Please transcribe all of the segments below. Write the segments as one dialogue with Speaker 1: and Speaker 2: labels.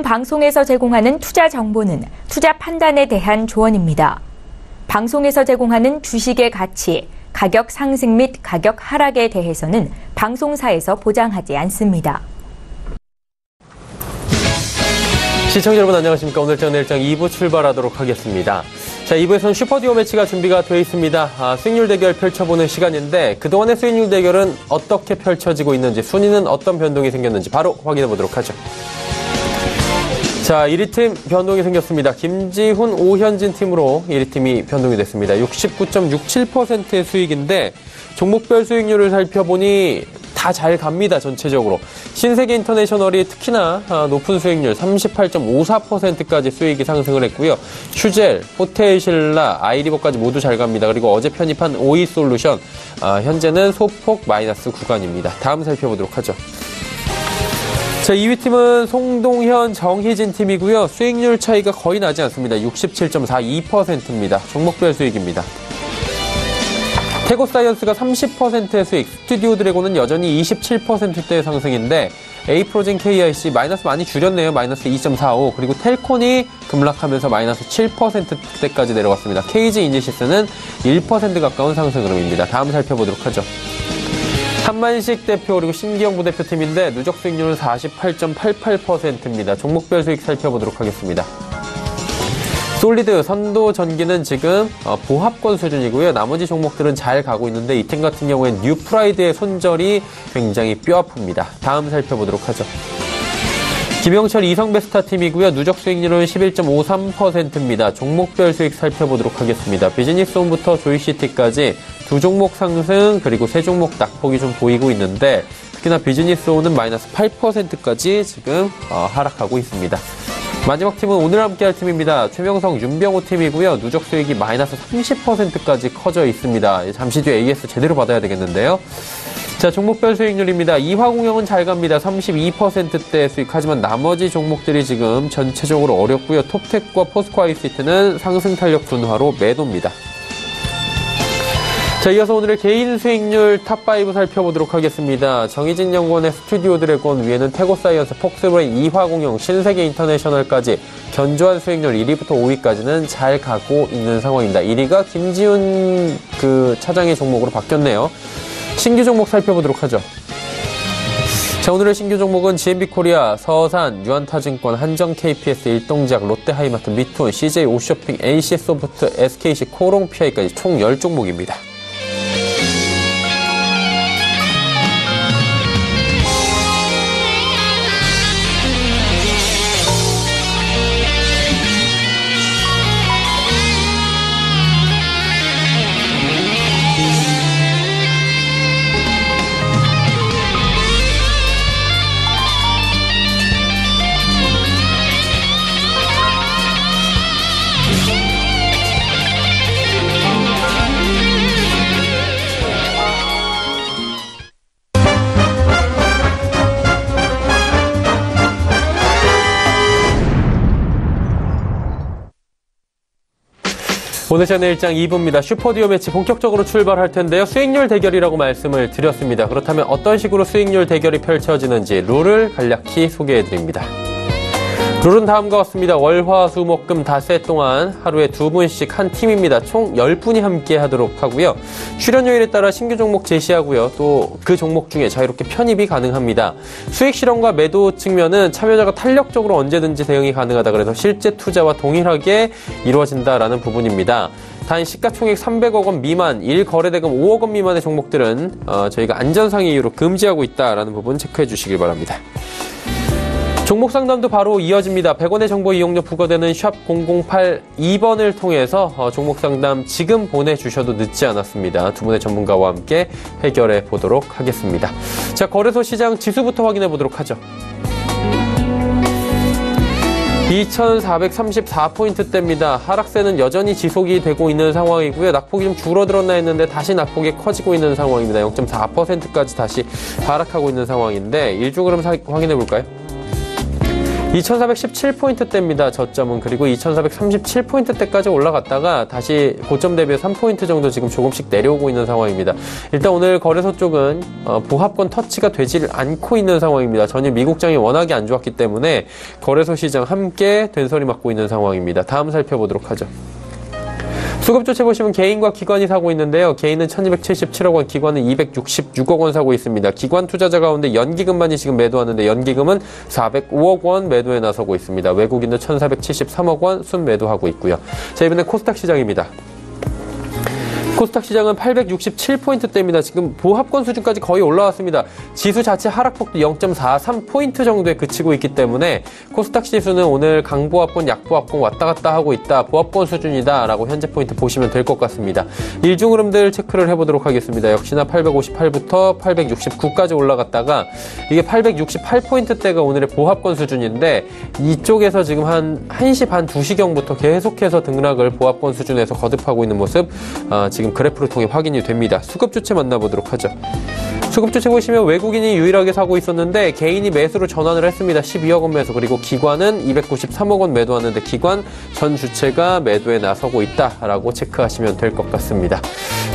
Speaker 1: 지금 방송에서 제공하는 투자 정보는 투자 판단에 대한 조언입니다. 방송에서 제공하는 주식의 가치, 가격 상승 및 가격 하락에 대해서는 방송사에서 보장하지 않습니다.
Speaker 2: 시청자 여러분 안녕하십니까. 오늘장 내일장 2부 출발하도록 하겠습니다. 자, 2부에서는 슈퍼듀오 매치가 준비가 되어 있습니다. 수익률 대결 펼쳐보는 시간인데 그동안의 수익률 대결은 어떻게 펼쳐지고 있는지, 순위는 어떤 변동이 생겼는지 바로 확인해 보도록 하죠. 자, 1위 팀 변동이 생겼습니다. 김지훈, 오현진 팀으로 1위 팀이 변동이 됐습니다. 69.67%의 수익인데 종목별 수익률을 살펴보니 다 잘 갑니다. 전체적으로. 신세계 인터내셔널이 특히나 높은 수익률 38.54%까지 수익이 상승을 했고요. 슈젤, 호텔신라, 아이리버까지 모두 잘 갑니다. 그리고 어제 편입한 오이솔루션, 현재는 소폭 마이너스 구간입니다. 다음 살펴보도록 하죠. 자, 2위 팀은 송동현, 정희진 팀이고요. 수익률 차이가 거의 나지 않습니다. 67.42%입니다. 종목별 수익입니다. 태고사이언스가 30%의 수익, 스튜디오 드래곤은 여전히 27%대의 상승인데 에이프로젠 KIC 마이너스 많이 줄였네요. 마이너스 2.45. 그리고 텔콘이 급락하면서 마이너스 7%대까지 내려갔습니다. KG 이니시스는 1% 가까운 상승 흐름입니다. 다음 살펴보도록 하죠. 한만식 대표 그리고 신기영 부대표팀인데 누적 수익률은 48.88%입니다. 종목별 수익 살펴보도록 하겠습니다. 솔리드, 선도전기는 지금 보합권 수준이고요. 나머지 종목들은 잘 가고 있는데 이 팀 같은 경우엔 뉴프라이드의 손절이 굉장히 뼈아픕니다. 다음 살펴보도록 하죠. 김영철, 이성베스타 팀이고요. 누적 수익률은 11.53%입니다. 종목별 수익 살펴보도록 하겠습니다. 비즈니스온부터 조이시티까지 두 종목 상승 그리고 세 종목 낙폭이 좀 보이고 있는데 특히나 비즈니스온은 마이너스 8%까지 지금 하락하고 있습니다. 마지막 팀은 오늘 함께할 팀입니다. 최명성, 윤병호 팀이고요. 누적 수익이 마이너스 30%까지 커져 있습니다. 잠시 뒤에 AS 제대로 받아야 되겠는데요. 자, 종목별 수익률입니다. 이화공영은 잘 갑니다. 32%대 수익. 하지만 나머지 종목들이 지금 전체적으로 어렵고요. 톱텍과 포스코 ICT는 상승 탄력 둔화로 매도입니다. 자, 이어서 오늘의 개인 수익률 탑5 살펴보도록 하겠습니다. 정희진 연구원의 스튜디오 드래곤, 위에는 태고사이언스, 폭스브레인, 이화공영, 신세계 인터내셔널까지 견조한 수익률 1위부터 5위까지는 잘 가고 있는 상황입니다. 1위가 김지훈 차장의 종목으로 바뀌었네요. 신규 종목 살펴보도록 하죠. 자, 오늘의 신규 종목은 GMB코리아, 서산, 유한타증권, 한정 KPS, 일동제약, 롯데하이마트, 미투, CJ 오쇼핑, NC소프트, SKC, 코롱PI까지 총 10종목입니다. 오늘 채널1장 2부입니다. 슈퍼듀오 매치 본격적으로 출발할 텐데요. 수익률 대결이라고 말씀을 드렸습니다. 그렇다면 어떤 식으로 수익률 대결이 펼쳐지는지 룰을 간략히 소개해드립니다. 룰은 다음과 같습니다. 월, 화, 수, 목, 금 닷새 동안 하루에 2분씩 한 팀입니다. 총 10분이 함께 하도록 하고요. 출연료일에 따라 신규 종목 제시하고요. 또 그 종목 중에 자유롭게 편입이 가능합니다. 수익 실현과 매도 측면은 참여자가 탄력적으로 언제든지 대응이 가능하다. 그래서 실제 투자와 동일하게 이루어진다라는 부분입니다. 단 시가총액 300억 원 미만, 1거래대금 5억 원 미만의 종목들은 저희가 안전상의 이유로 금지하고 있다라는 부분 체크해 주시길 바랍니다. 종목 상담도 바로 이어집니다. 100원의 정보 이용료 부과되는 샵 0082번을 통해서 종목 상담 지금 보내주셔도 늦지 않았습니다. 두 분의 전문가와 함께 해결해 보도록 하겠습니다. 자, 거래소 시장 지수부터 확인해 보도록 하죠. 2434포인트대입니다. 하락세는 여전히 지속이 되고 있는 상황이고요. 낙폭이 좀 줄어들었나 했는데 다시 낙폭이 커지고 있는 상황입니다. 0.4%까지 다시 하락하고 있는 상황인데 일주 그럼 확인해 볼까요? 2417포인트대입니다. 저점은. 그리고 2437포인트대까지 올라갔다가 다시 고점 대비해서 3포인트 정도 지금 조금씩 내려오고 있는 상황입니다. 일단 오늘 거래소 쪽은 보합권 터치가 되질 않고 있는 상황입니다. 전일 미국장이 워낙에 안 좋았기 때문에 거래소 시장 함께 된소리 맞고 있는 상황입니다. 다음 살펴보도록 하죠. 수급조치 보시면 개인과 기관이 사고 있는데요. 개인은 1277억 원, 기관은 266억 원 사고 있습니다. 기관 투자자 가운데 연기금만이 지금 매도하는데 연기금은 405억 원 매도에 나서고 있습니다. 외국인도 1473억 원 순매도하고 있고요. 자, 이번엔 코스닥 시장입니다. 코스닥 시장은 867포인트대입니다. 지금 보합권 수준까지 거의 올라왔습니다. 지수 자체 하락폭도 0.43포인트 정도에 그치고 있기 때문에 코스닥 지수는 오늘 강보합권, 약보합권 왔다 갔다 하고 있다. 보합권 수준이다 라고 현재 포인트 보시면 될 것 같습니다. 일중 흐름들 체크를 해보도록 하겠습니다. 역시나 858부터 869까지 올라갔다가 이게 868포인트대가 오늘의 보합권 수준인데 이쪽에서 지금 한 1시 반, 2시경부터 계속해서 등락을 보합권 수준에서 거듭하고 있는 모습 지금 그래프를 통해 확인이 됩니다. 수급주체 만나보도록 하죠. 수급주체 보시면 외국인이 유일하게 사고 있었는데 개인이 매수로 전환을 했습니다. 12억 원 매수. 그리고 기관은 293억 원 매도하는데 기관 전 주체가 매도에 나서고 있다라고 체크하시면 될 것 같습니다.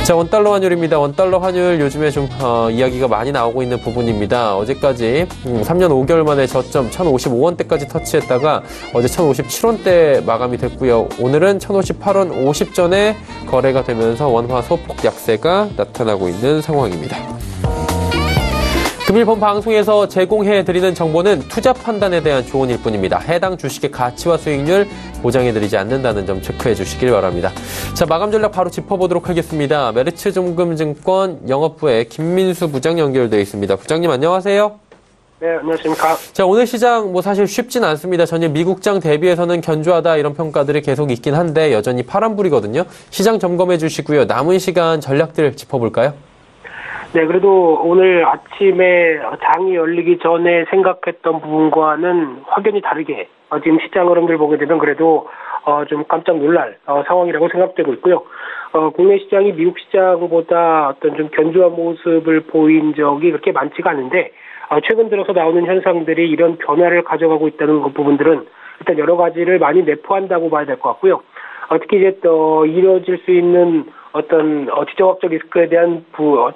Speaker 2: 자, 원달러 환율입니다. 원달러 환율 요즘에 좀 이야기가 많이 나오고 있는 부분입니다. 어제까지 3년 5개월 만에 저점 1055원대까지 터치했다가 어제 1057원대 마감이 됐고요. 오늘은 1058원 50전에 거래가 되면서 원화 소폭 약세가 나타나고 있는 상황입니다. 금일 본 방송에서 제공해드리는 정보는 투자 판단에 대한 조언일 뿐입니다. 해당 주식의 가치와 수익률 보장해드리지 않는다는 점 체크해 주시길 바랍니다. 자, 마감 전략 바로 짚어보도록 하겠습니다. 메리츠증권증권 영업부의 김민수 부장 연결되어 있습니다. 부장님 안녕하세요.
Speaker 3: 네, 안녕하십니까.
Speaker 2: 자, 오늘 시장 사실 쉽진 않습니다. 전일 미국장 대비해서는 견조하다 이런 평가들이 계속 있긴 한데 여전히 파란불이거든요. 시장 점검해 주시고요. 남은 시간 전략들 짚어볼까요?
Speaker 3: 네, 그래도 오늘 아침에 장이 열리기 전에 생각했던 부분과는 확연히 다르게 지금 시장 흐름들 보게 되면 그래도 좀 깜짝 놀랄 상황이라고 생각되고 있고요. 국내 시장이 미국 시장보다 어떤 좀 견조한 모습을 보인 적이 그렇게 많지가 않은데 최근 들어서 나오는 현상들이 이런 변화를 가져가고 있다는 그 부분들은 일단 여러 가지를 많이 내포한다고 봐야 될 것 같고요. 특히 이제 또 이뤄질 수 있는 어떤 지정학적 리스크에 대한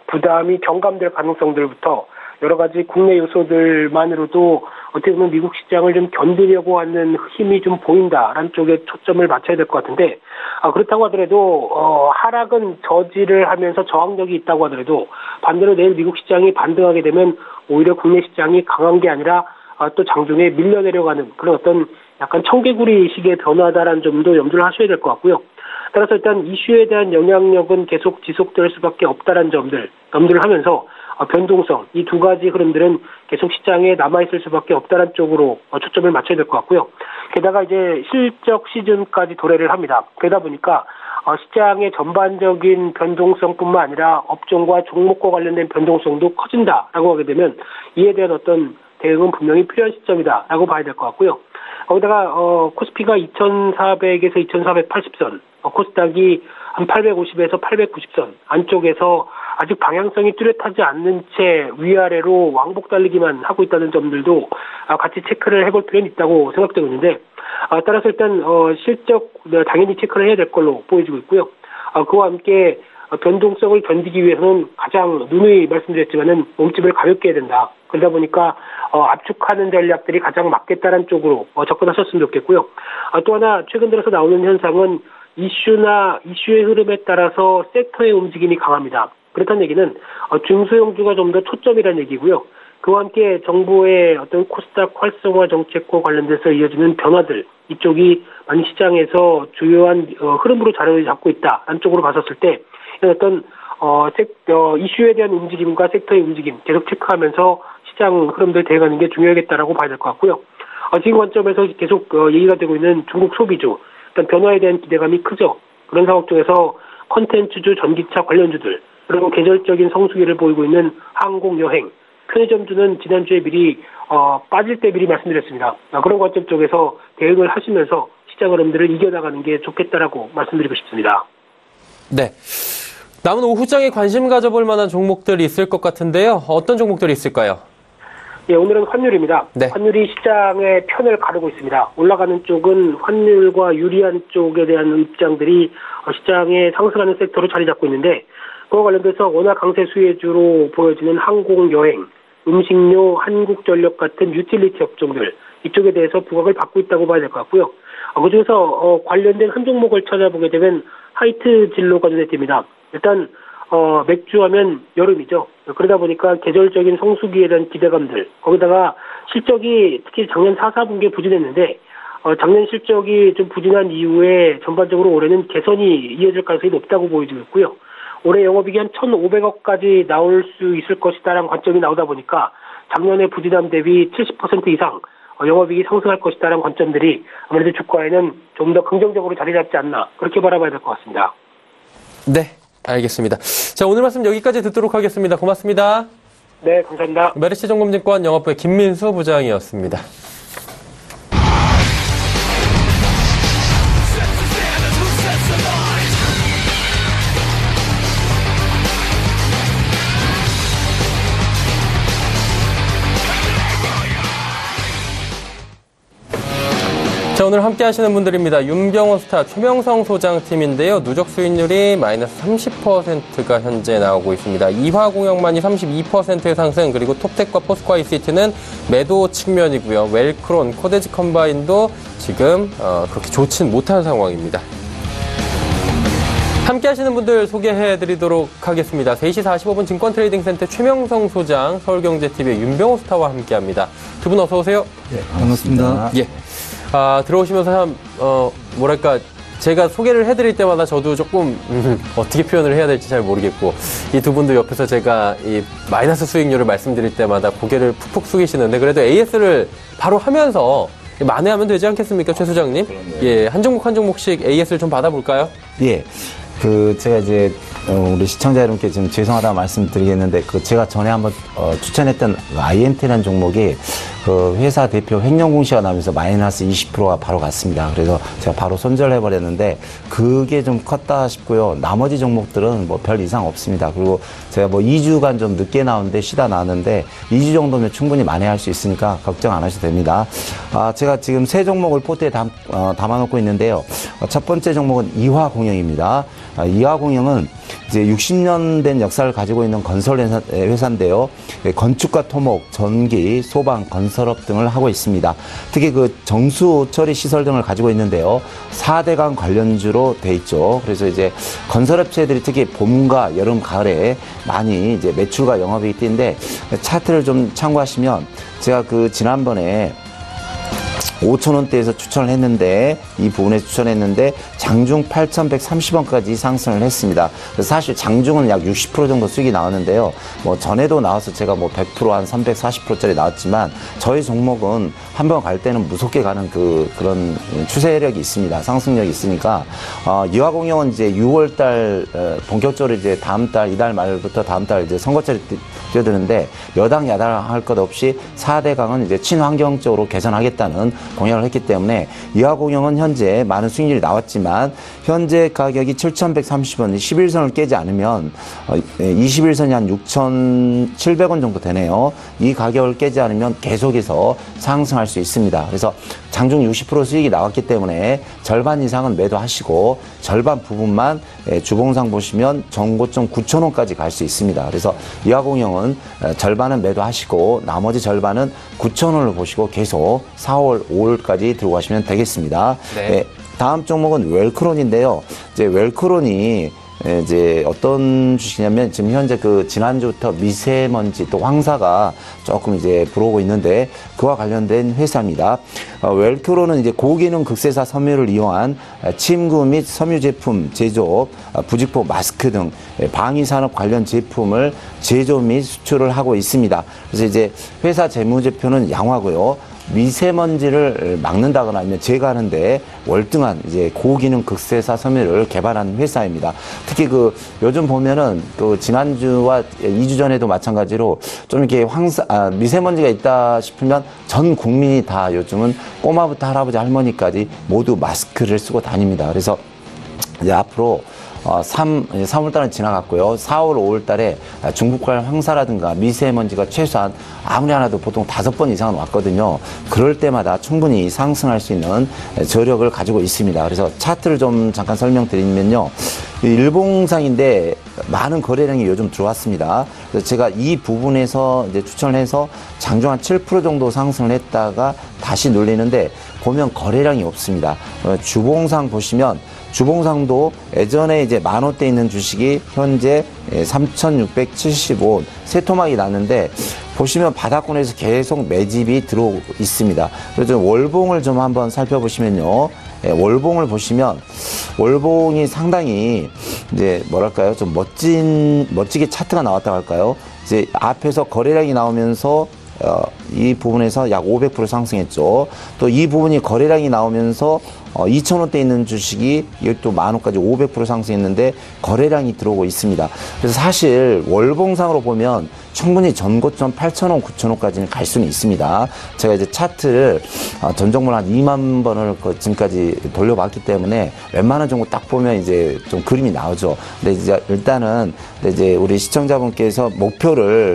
Speaker 3: 부담이 경감될 가능성들부터 여러 가지 국내 요소들만으로도 어떻게 보면 미국 시장을 좀 견디려고 하는 힘이 좀 보인다라는 쪽에 초점을 맞춰야 될 것 같은데 그렇다고 하더라도 하락은 저지를 하면서 저항력이 있다고 하더라도 반대로 내일 미국 시장이 반등하게 되면 오히려 국내 시장이 강한 게 아니라 또 장중에 밀려내려가는 그런 어떤 약간 청개구리식의 변화다라는 점도 염두를 하셔야 될 것 같고요. 따라서 일단 이슈에 대한 영향력은 계속 지속될 수밖에 없다라는 점들 염두를 하면서 변동성 이 두 가지 흐름들은 계속 시장에 남아있을 수밖에 없다는 쪽으로 초점을 맞춰야 될 것 같고요. 게다가 이제 실적 시즌까지 도래를 합니다. 그러다 보니까 시장의 전반적인 변동성뿐만 아니라 업종과 종목과 관련된 변동성도 커진다라고 하게 되면 이에 대한 어떤 대응은 분명히 필요한 시점이다라고 봐야 될 것 같고요. 거기다가 코스피가 2400에서 2480선, 코스닥이 한 850에서 890선 안쪽에서 아직 방향성이 뚜렷하지 않는 채 위아래로 왕복 달리기만 하고 있다는 점들도 같이 체크를 해볼 필요는 있다고 생각되고 있는데 따라서 일단 실적 당연히 체크를 해야 될 걸로 보여지고 있고요. 그와 함께 변동성을 견디기 위해서는 가장 누누이 말씀드렸지만은 몸집을 가볍게 해야 된다. 그러다 보니까 압축하는 전략들이 가장 맞겠다는 쪽으로 접근하셨으면 좋겠고요. 또 하나 최근 들어서 나오는 현상은 이슈의 흐름에 따라서 섹터의 움직임이 강합니다. 그렇다는 얘기는 중소형주가 좀 더 초점이라는 얘기고요. 그와 함께 정부의 어떤 코스닥 활성화 정책과 관련돼서 이어지는 변화들 이쪽이 많이 시장에서 주요한 흐름으로 자리를 잡고 있다라는 쪽으로 봤었을 때 어떤 이슈에 대한 움직임과 섹터의 움직임 계속 체크하면서 시장 흐름들 대응하는 게 중요하겠다라고 봐야 될 것 같고요. 지금 관점에서 계속 얘기가 되고 있는 중국 소비주 일단 변화에 대한 기대감이 크죠. 그런 상황 쪽에서 컨텐츠주, 전기차 관련주들 그리고 계절적인 성수기를 보이고 있는 항공, 여행, 편의점주는 지난주에 미리 빠질 때 미리 말씀드렸습니다. 그런 관점 쪽에서 대응을 하시면서 시장 흐름들을 이겨나가는 게 좋겠다라고 말씀드리고 싶습니다.
Speaker 2: 네. 남은 오후장에 관심 가져볼 만한 종목들이 있을 것 같은데요. 어떤 종목들이 있을까요?
Speaker 3: 예, 오늘은 환율입니다.
Speaker 2: 네.
Speaker 3: 환율이 시장의 편을 가르고 있습니다. 올라가는 쪽은 환율과 유리한 쪽에 대한 입장들이 시장에 상승하는 섹터로 자리 잡고 있는데, 그와 관련돼서 워낙 강세 수혜주로 보여지는 항공, 여행, 음식료, 한국전력 같은 유틸리티 업종들, 이쪽에 대해서 부각을 받고 있다고 봐야 될 것 같고요. 그중에서 관련된 한 종목을 찾아보게 되면 하이트 진로가 눈에 띕니다. 일단 맥주 하면 여름이죠. 그러다 보니까 계절적인 성수기에 대한 기대감들, 거기다가 실적이 특히 작년 4, 4분기에 부진했는데 작년 실적이 좀 부진한 이후에 전반적으로 올해는 개선이 이어질 가능성이 높다고 보여지고 있고요. 올해 영업이익이 한 1,500억까지 나올 수 있을 것이다라는 관점이 나오다 보니까 작년의 부진함 대비 70% 이상 영업이익이 상승할 것이다라는 관점들이 아무래도 주가에는 좀 더 긍정적으로 자리 잡지 않나, 그렇게 바라봐야 될 것 같습니다.
Speaker 2: 네, 알겠습니다. 자, 오늘 말씀 여기까지 듣도록 하겠습니다. 고맙습니다.
Speaker 3: 네, 감사합니다.
Speaker 2: 메리츠증권증권 영업부의 김민수 부장이었습니다. 자, 오늘 함께 하시는 분들입니다. 윤병호스타 최명성 소장팀인데요. 누적 수익률이 마이너스 30%가 현재 나오고 있습니다. 이화공영만이 32%의 상승, 그리고 톱텍과 포스코 ICT는 매도 측면이고요. 웰크론, 코데지 컴바인도 지금 그렇게 좋진 못한 상황입니다. 함께 하시는 분들 소개해드리도록 하겠습니다. 3시 45분 증권트레이딩센터 최명성 소장, 서울경제TV의 윤병호스타와 함께합니다. 두 분 어서 오세요.
Speaker 4: 네, 반갑습니다.
Speaker 2: 예. 들어오시면서 참, 뭐랄까, 제가 소개를 해드릴 때마다 저도 조금, 어떻게 표현을 해야 될지 잘 모르겠고, 이 두 분도 옆에서 제가 이 마이너스 수익률을 말씀드릴 때마다 고개를 푹푹 숙이시는데, 그래도 AS를 바로 하면서 만회하면 되지 않겠습니까, 최 소장님?
Speaker 4: 그럼요.
Speaker 2: 예, 한 종목 한 종목씩 AS를 좀 받아볼까요?
Speaker 4: 예. 제가 이제, 우리 시청자 여러분께 좀 죄송하다고 말씀드리겠는데, 제가 전에 한번, 추천했던 INT라는 종목이, 회사 대표 횡령 공시가 나면서 마이너스 20%가 바로 갔습니다. 그래서 제가 바로 손절해버렸는데, 그게 좀 컸다 싶고요. 나머지 종목들은 뭐 별 이상 없습니다. 그리고 제가 뭐 2주간 좀 늦게 나오는데, 쉬다 나왔는데, 2주 정도면 충분히 만회할 수 있으니까 걱정 안 하셔도 됩니다. 제가 지금 세 종목을 포트에 담아놓고 있는데요. 첫 번째 종목은 이화공영입니다. 이화공영은 이제 60년 된 역사를 가지고 있는 건설 회사인데요. 건축과 토목, 전기, 소방, 건설업 등을 하고 있습니다. 특히 정수 처리 시설 등을 가지고 있는데요. 4대강 관련주로 돼 있죠. 그래서 이제 건설업체들이 특히 봄과 여름, 가을에 많이 이제 매출과 영업이익이 뛰는데, 차트를 좀 참고하시면 제가 지난번에 5,000원대에서 추천을 했는데, 이 부분에 추천했는데 장중 8,130원까지 상승을 했습니다. 그래서 사실 장중은 약 60% 정도 수익이 나왔는데요. 뭐 전에도 나와서 제가 뭐 100% 한 340%짜리 나왔지만, 저희 종목은 한번 갈 때는 무섭게 가는 그런 추세력이 있습니다. 상승력이 있으니까, 이화공영은 이제 6월달 본격적으로 이제 이달 말부터 다음 달 이제 선거철이 뛰어드는데, 여당 야당 할 것 없이 4대강은 이제 친환경적으로 개선하겠다는 공약을 했기 때문에, 이화공영은 현재 많은 수익률이 나왔지만 현재 가격이 7,130원, 11선을 깨지 않으면 21선이 한 6,700원 정도 되네요. 이 가격을 깨지 않으면 계속해서 상승할 수 있습니다. 그래서 장중 60% 수익이 나왔기 때문에 절반 이상은 매도하시고, 절반 부분만 주봉상 보시면 정고점 9,000원까지 갈 수 있습니다. 그래서 이화공영은 절반은 매도하시고 나머지 절반은 9,000원을 보시고 계속 4월, 5월까지 들고 가시면 되겠습니다.
Speaker 2: 네.
Speaker 4: 다음 종목은 웰크론인데요. 이제 웰크론이 이제 어떤 주식이냐면, 지금 현재 지난주부터 미세먼지 또 황사가 조금 이제 불어오고 있는데, 그와 관련된 회사입니다. 웰크론은 이제 고기능 극세사 섬유를 이용한 침구 및 섬유 제품 제조, 부직포 마스크 등 방위산업 관련 제품을 제조 및 수출을 하고 있습니다. 그래서 이제 회사 재무제표는 양호하고요. 미세먼지를 막는다거나 아니면 제거하는데 월등한 이제 고기능 극세사 섬유를 개발한 회사입니다. 특히 요즘 보면은 지난주와 2주 전에도 마찬가지로 좀 이렇게 미세먼지가 있다 싶으면 전 국민이 다 요즘은 꼬마부터 할아버지 할머니까지 모두 마스크를 쓰고 다닙니다. 그래서 이제 앞으로 3월달은 지나갔고요. 4월, 5월달에 중국발 황사라든가 미세먼지가 최소한 아무리 하나도 보통 5번 이상은 왔거든요. 그럴 때마다 충분히 상승할 수 있는 저력을 가지고 있습니다. 그래서 차트를 좀 잠깐 설명드리면요. 일봉상인데 많은 거래량이 요즘 들어왔습니다. 그래서 제가 이 부분에서 이제 추천을 해서 장중 한 7% 정도 상승을 했다가 다시 눌리는데 보면 거래량이 없습니다. 주봉상 보시면 주봉상도 예전에 이제 10,000원대 있는 주식이 현재 3,675원 세 토막이 났는데 보시면 바닥권에서 계속 매집이 들어오고 있습니다. 그래서 월봉을 좀 한번 살펴보시면요. 월봉을 보시면 월봉이 상당히 이제 뭐랄까요? 좀 멋지게 차트가 나왔다고 할까요? 이제 앞에서 거래량이 나오면서 이 부분에서 약 500% 상승했죠. 또 이 부분이 거래량이 나오면서 2,000원대 있는 주식이 이것도 10,000원까지 500% 상승했는데 거래량이 들어오고 있습니다. 그래서 사실 월봉상으로 보면 충분히 전고점 8,000원, 9,000원까지는 갈 수는 있습니다. 제가 이제 차트를 전 종목을 한 2만 번을 지금까지 돌려봤기 때문에 웬만한 종목 딱 보면 이제 좀 그림이 나오죠. 근데 이제 일단은 이제 우리 시청자분께서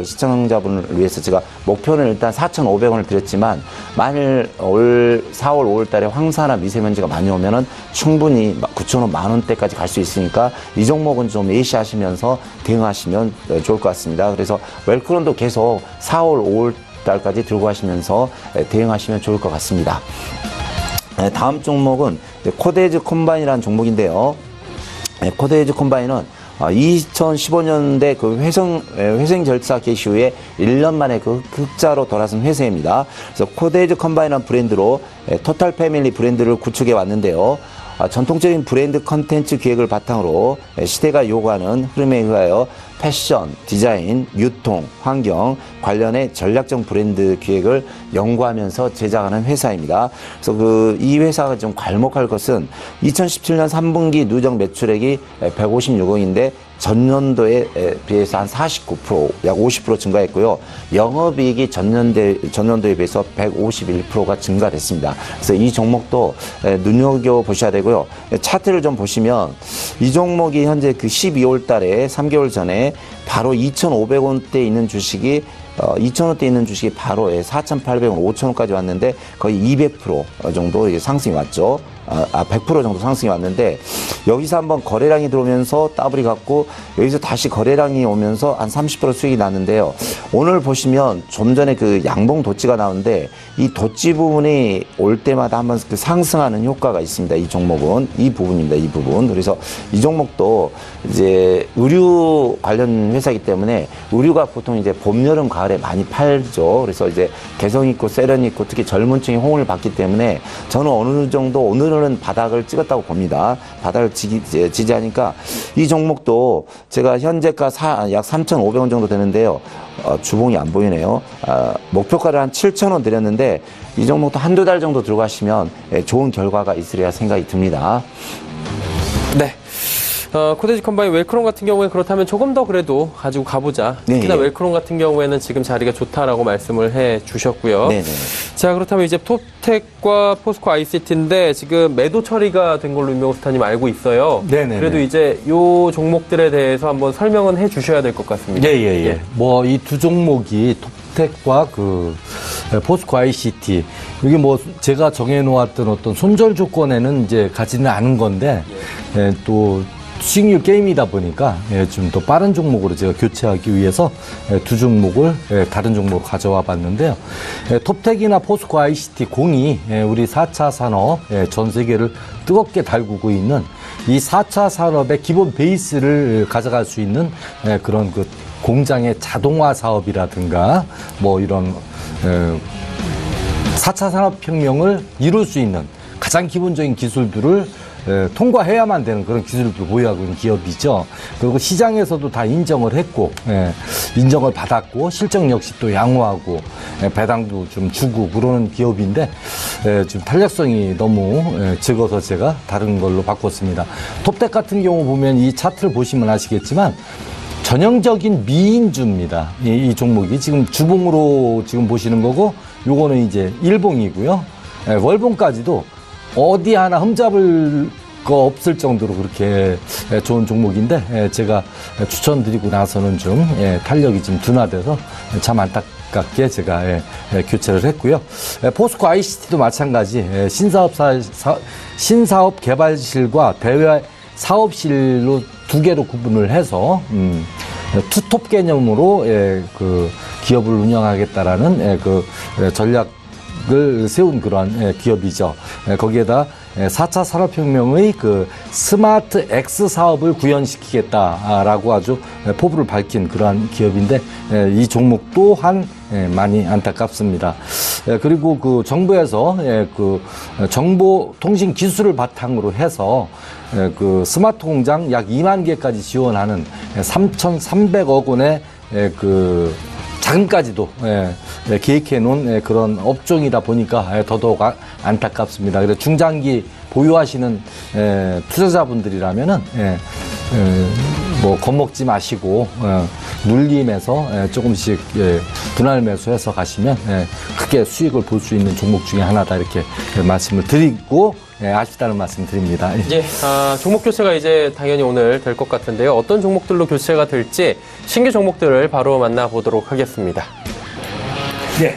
Speaker 4: 시청자분을 위해서 제가 목표는 일단 4,500원을 드렸지만 만일 올 4월, 5월 달에 황사나 미세먼지가 많이 오면은 충분히 9,000원, 10,000원대까지 갈 수 있으니까 이 종목은 좀 예시하시면서 대응하시면 좋을 것 같습니다. 그래서 웰크론도 계속 4월, 5월 달까지 들고 가시면서 대응하시면 좋을 것 같습니다. 다음 종목은 코데이즈 컴바인이라는 종목인데요. 코데이즈 컴바인은 2015년대 그 회생 절차 개시 후에 1년 만에 그 흑자로 돌아선 회사입니다. 그래서 코데이즈 컴바인이라는 브랜드로 토탈 패밀리 브랜드를 구축해 왔는데요. 전통적인 브랜드 컨텐츠 기획을 바탕으로 시대가 요구하는 흐름에 의하여 패션, 디자인, 유통, 환경 관련의 전략적 브랜드 기획을 연구하면서 제작하는 회사입니다. 그래서 이 회사가 좀 괄목할 것은 2017년 3분기 누적 매출액이 156억인데 전년도에 비해서 한 49%, 약 50% 증가했고요. 영업이익이 전년도에 비해서 151%가 증가됐습니다. 그래서 이 종목도 눈여겨보셔야 되고요. 차트를 좀 보시면 이 종목이 현재 그 12월 달에 3개월 전에 바로 2,500원대에 있는 주식이 2,000원대 있는 주식이 바로 4,800원, 5,000원까지 왔는데 거의 200% 정도 상승이 왔죠. 100% 정도 상승이 왔는데 여기서 한번 거래량이 들어오면서 따블이 갔고 여기서 다시 거래량이 오면서 한 30% 수익이 났는데요. 오늘 보시면 좀 전에 그 양봉 도치가 나오는데 이 도치 부분이 올 때마다 한번 그 상승하는 효과가 있습니다. 이 종목은 이 부분입니다. 이 부분. 그래서 이 종목도 이제 의류 관련 회사이기 때문에 의류가 보통 이제 봄, 여름, 가을에 많이 팔죠. 그래서 이제 개성 있고 세련이 있고 특히 젊은 층이 호응을 받기 때문에 저는 어느 정도 오늘은 바닥을 찍었다고 봅니다. 바닥을 지지하니까 이 종목도 제가 현재가 약 3,500원 정도 되는데요. 주봉이 안 보이네요. 목표가를 한 7,000원 드렸는데 이 종목도 한두 달 정도 들어가시면 좋은 결과가 있으리라 생각이 듭니다.
Speaker 2: 네. 코데이즈 컴바인 웰크론 같은 경우에 그렇다면 조금 더 그래도 가지고 가보자. 특히나
Speaker 4: 네.
Speaker 2: 웰크론 같은 경우에는 지금 자리가 좋다라고 말씀을 해 주셨고요.
Speaker 4: 네네.
Speaker 2: 자, 그렇다면 이제 톱텍과 포스코 ICT인데 지금 매도 처리가 된 걸로 임명스타님 알고 있어요.
Speaker 5: 네네.
Speaker 2: 그래도 이제 요 종목들에 대해서 한번 설명은 해 주셔야 될 것 같습니다.
Speaker 5: 예. 뭐 이 두 종목이 톱텍과 그 포스코 ICT 이게 뭐 제가 정해놓았던 어떤 손절 조건에는 이제 가지는 않은 건데 또 수익률 게임이다 보니까 좀 더 빠른 종목으로 제가 교체하기 위해서 두 종목을 다른 종목으로 가져와 봤는데요. 톱텍이나 포스코 ICT 공이 우리 4차 산업 전 세계를 뜨겁게 달구고 있는 이 4차 산업의 기본 베이스를 가져갈 수 있는 그런 그 공장의 자동화 사업이라든가 뭐 이런 4차 산업혁명을 이룰 수 있는 가장 기본적인 기술들을 통과해야만 되는 그런 기술을 보유하고 있는 기업이죠. 그리고 시장에서도 다 인정을 했고, 인정을 받았고, 실적 역시 또 양호하고, 배당도 좀 주고 그러는 기업인데, 좀 탄력성이 너무 적어서 제가 다른 걸로 바꿨습니다. 톱텍 같은 경우 보면 이 차트를 보시면 아시겠지만, 전형적인 미인주입니다. 이 종목이 지금 주봉으로 지금 보시는 거고, 요거는 이제 일봉이고요. 월봉까지도 어디 하나 흠잡을 거 없을 정도로 그렇게 좋은 종목인데 제가 추천드리고 나서는 좀 탄력이 좀 둔화돼서 참 안타깝게 제가 교체를 했고요. 포스코 ICT도 마찬가지 신사업 개발실과 대외 사업실로 두 개로 구분을 해서 투톱 개념으로 그 기업을 운영하겠다라는 그 전략을 세운 그러한 기업이죠. 거기에다 4차 산업혁명의 그 스마트 X 사업을 구현시키겠다라고 아주 포부를 밝힌 그러한 기업인데 이 종목 또한 많이 안타깝습니다. 그리고 그 정부에서 그 정보통신 기술을 바탕으로 해서 그 스마트 공장 약 2만 개까지 지원하는 3,300억 원의 그 자금까지도 계획해 놓은 그런 업종이다 보니까 더더욱 안타깝습니다. 그래서 중장기 보유하시는 투자자분들이라면은 뭐 겁먹지 마시고 눌림에서 조금씩 분할 매수해서 가시면 크게 수익을 볼 수 있는 종목 중에 하나다 이렇게 말씀을 드리고 아쉽다는 말씀 드립니다.
Speaker 2: 예, 종목 교체가 이제 당연히 오늘 될 것 같은데요. 어떤 종목들로 교체가 될지 신규 종목들을 바로 만나보도록 하겠습니다.
Speaker 3: 네.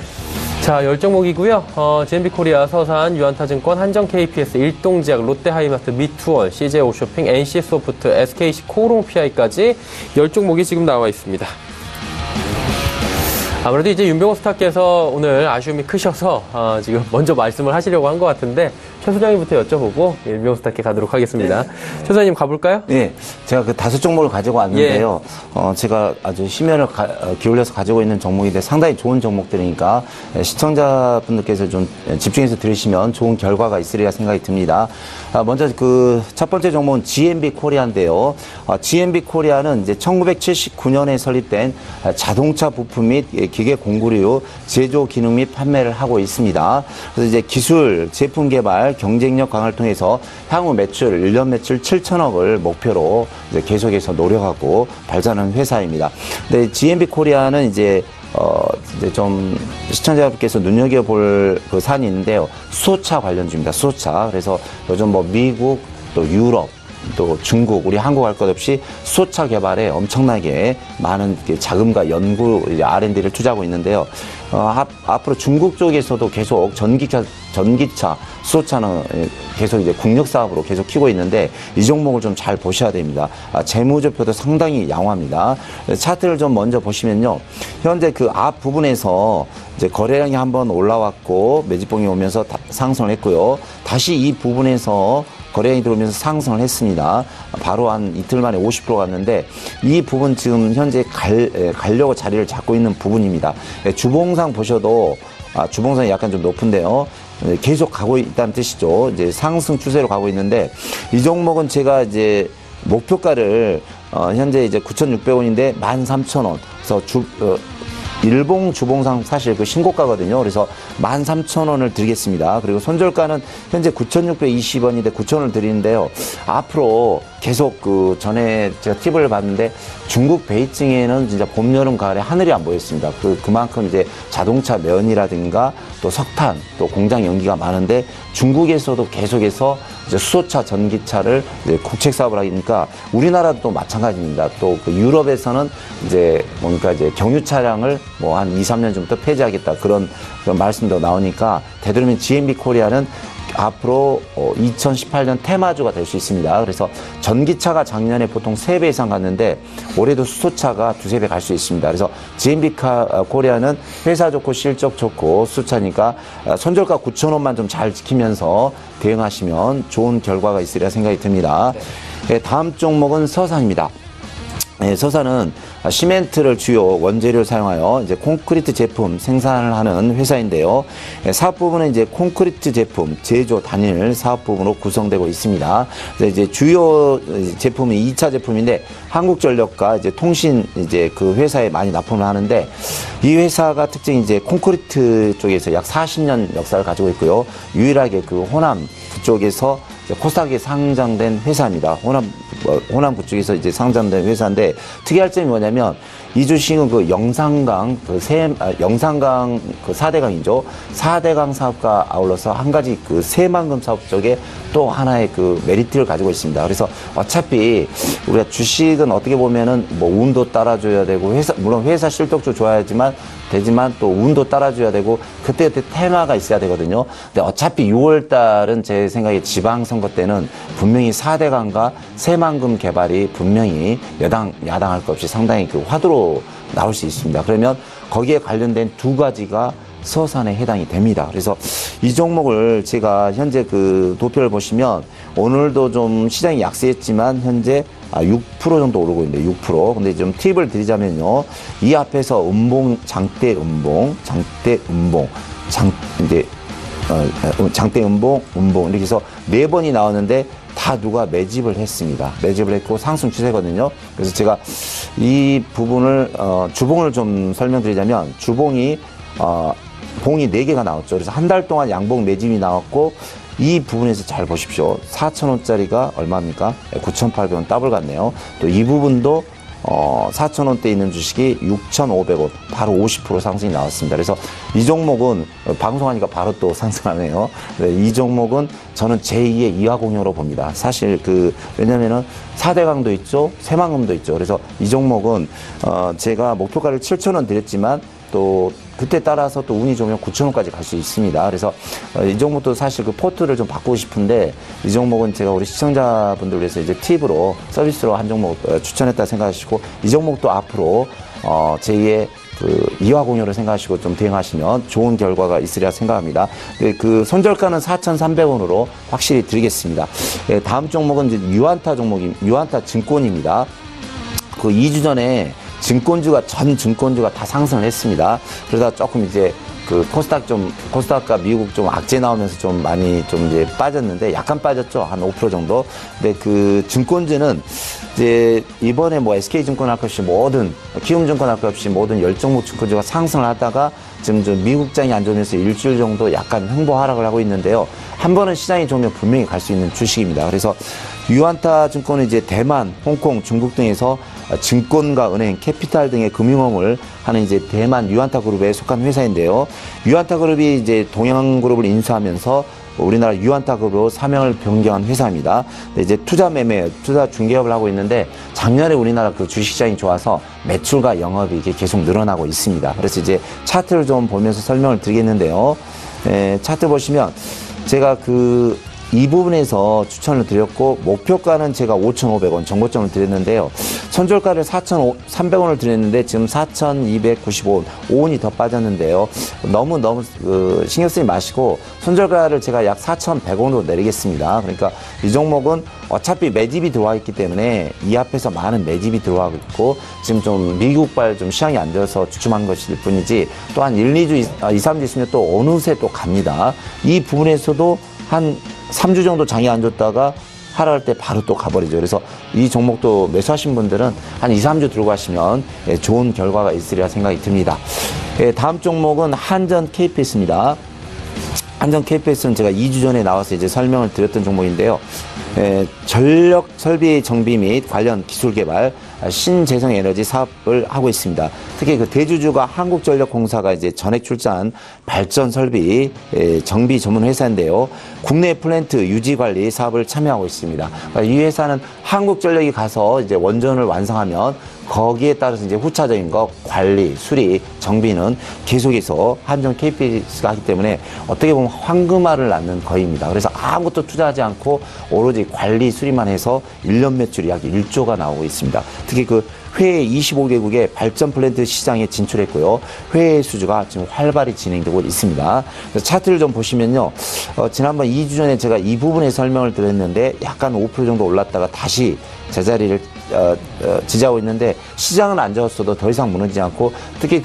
Speaker 2: 자, 10종목이고요. GMB코리아, 서산, 유한타증권, 한정 KPS, 일동제약, 롯데하이마트, 미투얼, CJ오쇼핑, NC소프트, SKC, 코오롱PI까지 10종목이 지금 나와 있습니다. 아무래도 이제 윤병호 스타께서 오늘 아쉬움이 크셔서 지금 먼저 말씀을 하시려고 한 것 같은데 최 소장님부터 여쭤보고 윤병호 스타께 가도록 하겠습니다. 최 소장님 가볼까요?
Speaker 4: 네, 제가 그 5종목을 가지고 왔는데요. 제가 아주 심혈을 기울여서 가지고 있는 종목인데 상당히 좋은 종목들이니까 시청자분들께서 좀 집중해서 들으시면 좋은 결과가 있으리라 생각이 듭니다. 먼저 그 첫 번째 종목은 GMB코리아인데요. GMB코리아는 이제 1979년에 설립된 자동차 부품 및 기계 공구류 제조 기능 및 판매를 하고 있습니다. 그래서 이제 기술, 제품 개발, 경쟁력 강화를 통해서 향후 매출, 1년 매출 7천억을 목표로 이제 계속해서 노력하고 발전하는 회사입니다. 근데 GMB코리아는 이제 좀 시청자분께서 눈여겨볼 그 사안이 있는데요. 수소차 관련주입니다. 수소차. 그래서 요즘 뭐 미국 또 유럽 또 중국, 우리 한국 할 것 없이 수소차 개발에 엄청나게 많은 자금과 연구, R&D를 투자하고 있는데요. 앞으로 중국 쪽에서도 계속 전기차, 수소차는 계속 이제 국력 사업으로 계속 키고 있는데 이 종목을 좀 잘 보셔야 됩니다. 재무제표도 상당히 양호합니다. 차트를 좀 먼저 보시면요. 현재 그 앞 부분에서 이제 거래량이 한번 올라왔고 매집봉이 오면서 상승을 했고요. 다시 이 부분에서 거래량이 들어오면서 상승을 했습니다. 바로 한 이틀 만에 50% 갔는데 이 부분 지금 현재 가려고 자리를 잡고 있는 부분입니다. 주봉상 보셔도 주봉상이 약간 좀 높은데요. 계속 가고 있다는 뜻이죠. 이제 상승 추세로 가고 있는데 이 종목은 제가 이제 목표가를 현재 이제 9,600원인데 13,000원. 그래서 일봉 주봉상 사실 그 신고가거든요. 그래서 13,000원을 드리겠습니다. 그리고 손절가는 현재 9,620원인데 9,000원을 드리는데요. 앞으로 계속 그 전에 제가 팁을 봤는데 중국 베이징에는 진짜 봄, 여름, 가을에 하늘이 안 보였습니다. 그만큼 이제 자동차 면이라든가 또 석탄 또 공장 연기가 많은데 중국에서도 계속해서 이제 수소차, 전기차를 이제 국책 사업을 하니까 우리나라도 또 마찬가지입니다. 또 그 유럽에서는 이제 뭔가 이제 경유 차량을 뭐 한 2, 3년 전부터 폐지하겠다 그런 말씀도 나오니까 되도록이면 GMB코리아는 앞으로 2018년 테마주가 될 수 있습니다. 그래서 전기차가 작년에 보통 3배 이상 갔는데 올해도 수소차가 2~3배 갈 수 있습니다. 그래서 GMB코리아는 회사 좋고 실적 좋고 수소차니까 손절가 9,000원만 좀 잘 지키면서 대응하시면 좋은 결과가 있으리라 생각이 듭니다. 네, 다음 종목은 서산입니다. 네, 서산은 시멘트를 주요 원재료로 사용하여 이제 콘크리트 제품 생산을 하는 회사인데요. 사업 부분은 이제 콘크리트 제품 제조 단일 사업 부분으로 구성되고 있습니다. 이제 주요 제품은 2차 제품인데 한국전력과 이제 통신 이제 그 회사에 많이 납품을 하는데 이 회사가 특징이 이제 콘크리트 쪽에서 약 40년 역사를 가지고 있고요. 유일하게 그 호남 그쪽에서 코스닥에 상장된 회사입니다. 호남 그쪽에서 이제 상장된 회사인데 특이할 점이 뭐냐면 이 주식은 그 영산강, 영산강 그 4대강이죠. 4대강 사업과 아울러서 한 가지 그 새만금 사업 쪽에 또 하나의 그 메리트를 가지고 있습니다. 그래서 어차피 우리가 주식은 어떻게 보면은 뭐 운도 따라줘야 되고 물론 회사 실적도 좋아야지만 되지만 또 운도 따라줘야 되고 그때그때 테마가 있어야 되거든요. 근데 어차피 6월 달은 제 생각에 지방선거 때는 분명히 4대강과 새만금 개발이 분명히 야당할 것 없이 상당히 그 화두로 나올 수 있습니다. 그러면 거기에 관련된 두 가지가 서산에 해당이 됩니다. 그래서 이 종목을 제가 현재 그 도표를 보시면 오늘도 좀 시장이 약세했지만 현재 6% 정도 오르고 있는데 6%. 근데 좀 팁을 드리자면요. 이 앞에서 장대 음봉 이렇게 해서 4번이 나왔는데 다 누가 매집을 했습니다. 매집을 했고 상승 추세거든요. 그래서 제가 이 부분을 주봉을 좀 설명드리자면 주봉이 봉이 4개가 나왔죠. 그래서 한 달 동안 양봉 매집이 나왔고 이 부분에서 잘 보십시오. 4,000원짜리가 얼마입니까? 9,800원 더블 같네요. 또 이 부분도 4,000원대 있는 주식이 6,500원, 바로 50% 상승이 나왔습니다. 그래서 이 종목은 방송하니까 바로 또 상승하네요. 네, 이 종목은 저는 제2의 이화공유로 봅니다. 사실 왜냐면은 4대강도 있죠, 새만금도 있죠. 그래서 이 종목은 제가 목표가를 7,000원 드렸지만 또 그때 따라서 또 운이 좋으면 9,000원까지 갈 수 있습니다. 그래서 이 종목도 사실 그 포트를 좀 바꾸고 싶은데 이 종목은 제가 우리 시청자분들 위해서 이제 팁으로 서비스로 한 종목 추천했다 생각하시고 이 종목도 앞으로 제2의 그 이화공유를 생각하시고 좀 대응하시면 좋은 결과가 있으리라 생각합니다. 그 손절가는 4,300원으로 확실히 드리겠습니다. 다음 종목은 이제 유안타 증권입니다. 그 2주 전에 전 증권주가 다 상승을 했습니다. 그러다 조금 이제 그 코스닥과 미국 좀 악재 나오면서 좀 많이 좀 이제 빠졌는데 약간 빠졌죠. 한 5% 정도. 근데 그 증권주는 이제 이번에 뭐 SK증권 할 것 없이 키움증권 할 것 없이 모든 10종목 증권주가 상승을 하다가 지금 좀 미국장이 안 좋으면서 일주일 정도 약간 횡보 하락을 하고 있는데요. 한 번은 시장이 좋으면 분명히 갈 수 있는 주식입니다. 그래서 유안타 증권은 이제 대만, 홍콩, 중국 등에서 증권과 은행, 캐피탈 등의 금융업을 하는 이제 대만 유안타 그룹에 속한 회사인데요. 유안타 그룹이 이제 동양그룹을 인수하면서 우리나라 유안타 그룹으로 사명을 변경한 회사입니다. 이제 투자 중개업을 하고 있는데 작년에 우리나라 그 주식시장이 좋아서 매출과 영업이 이게 계속 늘어나고 있습니다. 그래서 이제 차트를 좀 보면서 설명을 드리겠는데요. 차트 보시면 제가 이 부분에서 추천을 드렸고 목표가는 제가 5,500원 정고점을 드렸는데요. 손절가를 4,300원을 드렸는데 지금 4,295원, 5원이 더 빠졌는데요. 너무 신경 쓰지 마시고 손절가를 제가 약 4,100원으로 내리겠습니다. 그러니까 이 종목은 어차피 매집이 들어와 있기 때문에 이 앞에서 많은 매집이 들어와 있고 지금 좀 미국발 좀 시장이 안 좋아서 주춤한 것일 뿐이지 또 한 2, 3주 있으면 또 어느새 또 갑니다. 이 부분에서도 한 3주 정도 장이 안 좋다가 하락할 때 바로 또 가버리죠. 그래서 이 종목도 매수하신 분들은 한 2, 3주 들고 가시면 좋은 결과가 있으리라 생각이 듭니다. 다음 종목은 한전 KPS입니다. 한전 KPS는 제가 2주 전에 나와서 이제 설명을 드렸던 종목인데요. 전력 설비 정비 및 관련 기술 개발, 신재생 에너지 사업을 하고 있습니다. 특히 그 대주주가 한국전력공사가 이제 전액 출자한 발전 설비 정비 전문 회사인데요. 국내 플랜트 유지 관리 사업을 참여하고 있습니다. 그러니까 이 회사는 한국전력이 가서 이제 원전을 완성하면 거기에 따라서 이제 후차적인 거 관리, 수리, 정비는 계속해서 한전 KPS가 하기 때문에 어떻게 보면 황금알을 낳는 거입니다. 그래서 아무것도 투자하지 않고 오로지 관리, 수리만 해서 1년 매출이 약 1조가 나오고 있습니다. 특히 그 회계 25개국의 발전 플랜트 시장에 진출했고요. 회계 수주가 지금 활발히 진행되고 있습니다. 그래서 차트를 좀 보시면요. 지난번 2주 전에 제가 이 부분에 설명을 드렸는데 약간 5% 정도 올랐다가 다시 제자리를 지지하고 있는데 시장은 안 좋았어도 더 이상 무너지지 않고 특히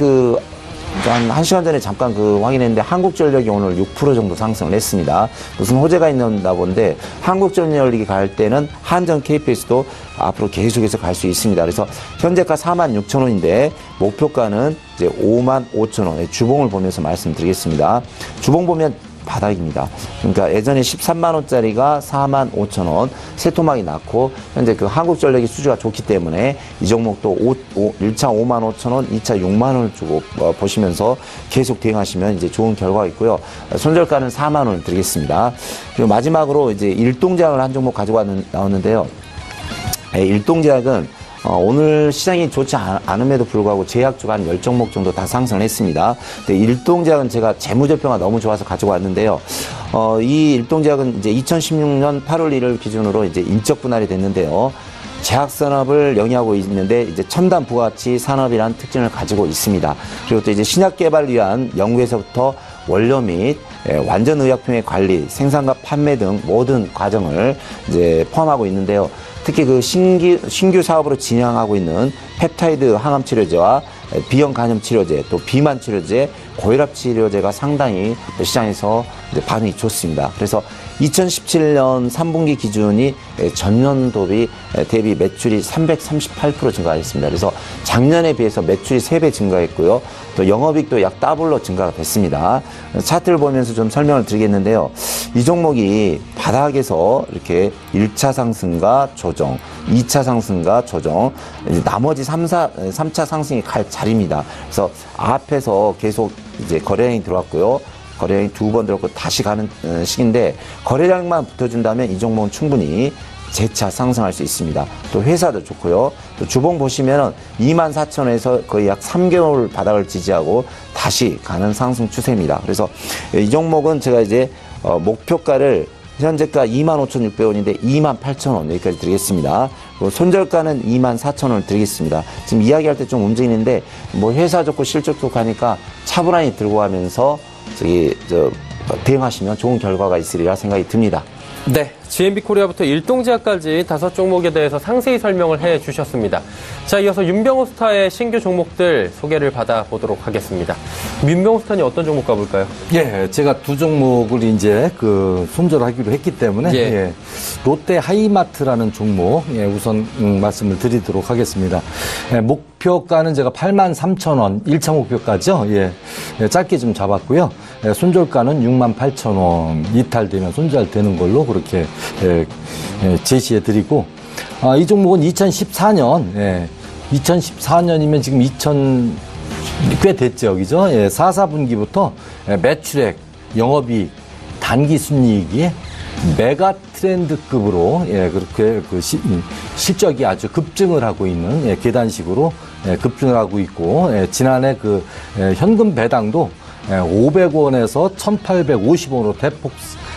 Speaker 4: 한 1시간 전에 잠깐 확인했는데 한국전력이 오늘 6% 정도 상승을 했습니다. 무슨 호재가 있나 본데 한국전력이 갈 때는 한전 KPS도 앞으로 계속해서 갈 수 있습니다. 그래서 현재가 46,000원인데 목표가는 이제 55,000원. 주봉을 보면서 말씀드리겠습니다. 주봉 보면 바닥입니다. 그러니까 예전에 13만 원짜리가 4만 5천 원, 세 토막이 났고 현재 그 한국전력이 수주가 좋기 때문에 이 종목도 1차 5만 5천 원, 2차 6만 원을 주고 보시면서 계속 대응하시면 이제 좋은 결과가 있고요. 손절가는 4만 원을 드리겠습니다. 그리고 마지막으로 이제 일동제약을 한 종목 가지고 나왔는데요. 일동제약은 오늘 시장이 좋지 않음에도 불구하고 제약주가 한 10종목 정도 다 상승을 했습니다. 근데 일동제약은 제가 재무제표가 너무 좋아서 가지고 왔는데요. 이 일동제약은 이제 2016년 8월 1일 기준으로 이제 인적 분할이 됐는데요. 제약산업을 영위하고 있는데 이제 첨단 부가가치 산업이라는 특징을 가지고 있습니다. 그리고 또 이제 신약 개발을 위한 연구에서부터 원료 및 완전 의약품의 관리, 생산과 판매 등 모든 과정을 이제 포함하고 있는데요. 특히 그 신규 사업으로 진행하고 있는 펩타이드 항암 치료제와 비형 간염 치료제, 또 비만 치료제, 고혈압 치료제가 상당히 시장에서 반응이 좋습니다. 그래서 2017년 3분기 기준이 전년 대비 매출이 338% 증가했습니다. 그래서 작년에 비해서 매출이 3배 증가했고요. 또 영업이익도 약 더블로 증가가 됐습니다. 차트를 보면서 좀 설명을 드리겠는데요. 이 종목이 바닥에서 이렇게 1차 상승과 조정, 2차 상승과 조정, 나머지 3차 상승이 갈 자리입니다. 그래서 앞에서 계속 이제 거래량이 들어왔고요. 거래량이 2번 들었고 다시 가는 시기인데 거래량만 붙어준다면 이 종목은 충분히 재차 상승할 수 있습니다. 또 회사도 좋고요. 또 주봉 보시면은 24,000원에서 거의 약 3개월 바닥을 지지하고 다시 가는 상승 추세입니다. 그래서 이 종목은 제가 이제 목표가를 현재가 25,600원인데 28,000원 여기까지 드리겠습니다. 손절가는 24,000원을 드리겠습니다. 지금 이야기할 때 좀 움직이는데 뭐 회사 좋고 실적 좋고 하니까 차분하게 들고 가면서 대응하시면 좋은 결과가 있으리라 생각이 듭니다.
Speaker 2: 네, GMB 코리아부터 일동제약까지 5종목에 대해서 상세히 설명을 해주셨습니다. 자, 이어서 윤병호 스타의 신규 종목들 소개를 받아보도록 하겠습니다. 윤병호 스타님 어떤 종목 가볼까요?
Speaker 5: 예, 제가 두 종목을 이제 손절하기로 했기 때문에 예, 롯데 하이마트라는 종목 우선 말씀을 드리도록 하겠습니다. 목표가는 제가 83,000원 1차 목표가죠. 예, 짧게 좀 잡았고요. 손절가는 68,000원 이탈되면 손절되는 걸로 그렇게 제시해 드리고 이 종목은 2014년 2014년이면 지금 꽤 됐죠, 그죠? 4, 4분기부터 매출액, 영업이익, 단기 순이익이 메가 트렌드급으로 그렇게 실적이 아주 급증을 하고 있는 계단식으로 급증을 하고 있고 지난해 현금 배당도 500원에서 1,850원으로 대폭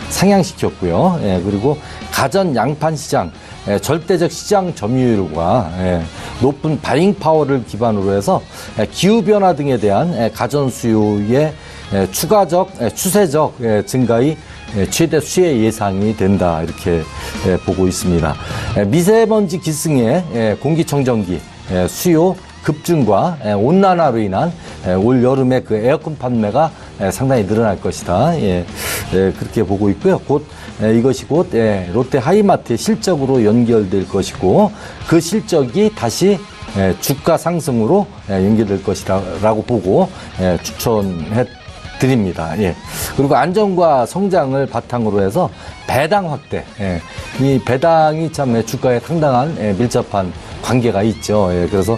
Speaker 5: 상향시켰고요. 그리고 가전 양판 시장 절대적 시장 점유율과 높은 바잉 파워를 기반으로 해서 기후 변화 등에 대한 가전 수요의 추세적 증가의 최대 수혜 예상이 된다 이렇게 보고 있습니다. 미세먼지 기승의 공기청정기 수요 급증과 온난화로 인한 올 여름에 에어컨 판매가 상당히 늘어날 것이다. 그렇게 보고 있고요. 이것이 곧 롯데 하이마트의 실적으로 연결될 것이고 그 실적이 다시 주가 상승으로 연결될 것이라고 보고 추천해 드립니다. 그리고 안정과 성장을 바탕으로 해서 배당 확대. 이 배당이 참 주가에 상당한 밀접한 관계가 있죠. 그래서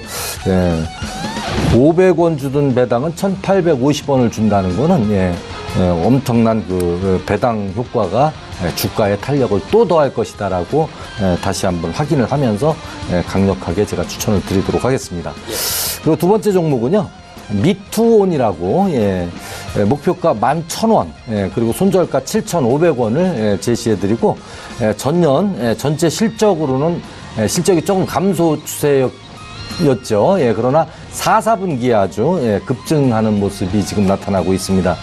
Speaker 5: 500원 주던 배당은 1,850원을 준다는 거는 엄청난 배당 효과가 주가의 탄력을 또 더할 것이다라고 다시 한번 확인을 하면서 강력하게 제가 추천을 드리도록 하겠습니다. 그리고 두 번째 종목은요. 미투온이라고 목표가 11,000원 그리고 손절가 7,500원을 제시해드리고 전년 전체 실적으로는 실적이 조금 감소 추세였죠. 그러나 4, 4분기에 아주 급증하는 모습이 지금 나타나고 있습니다.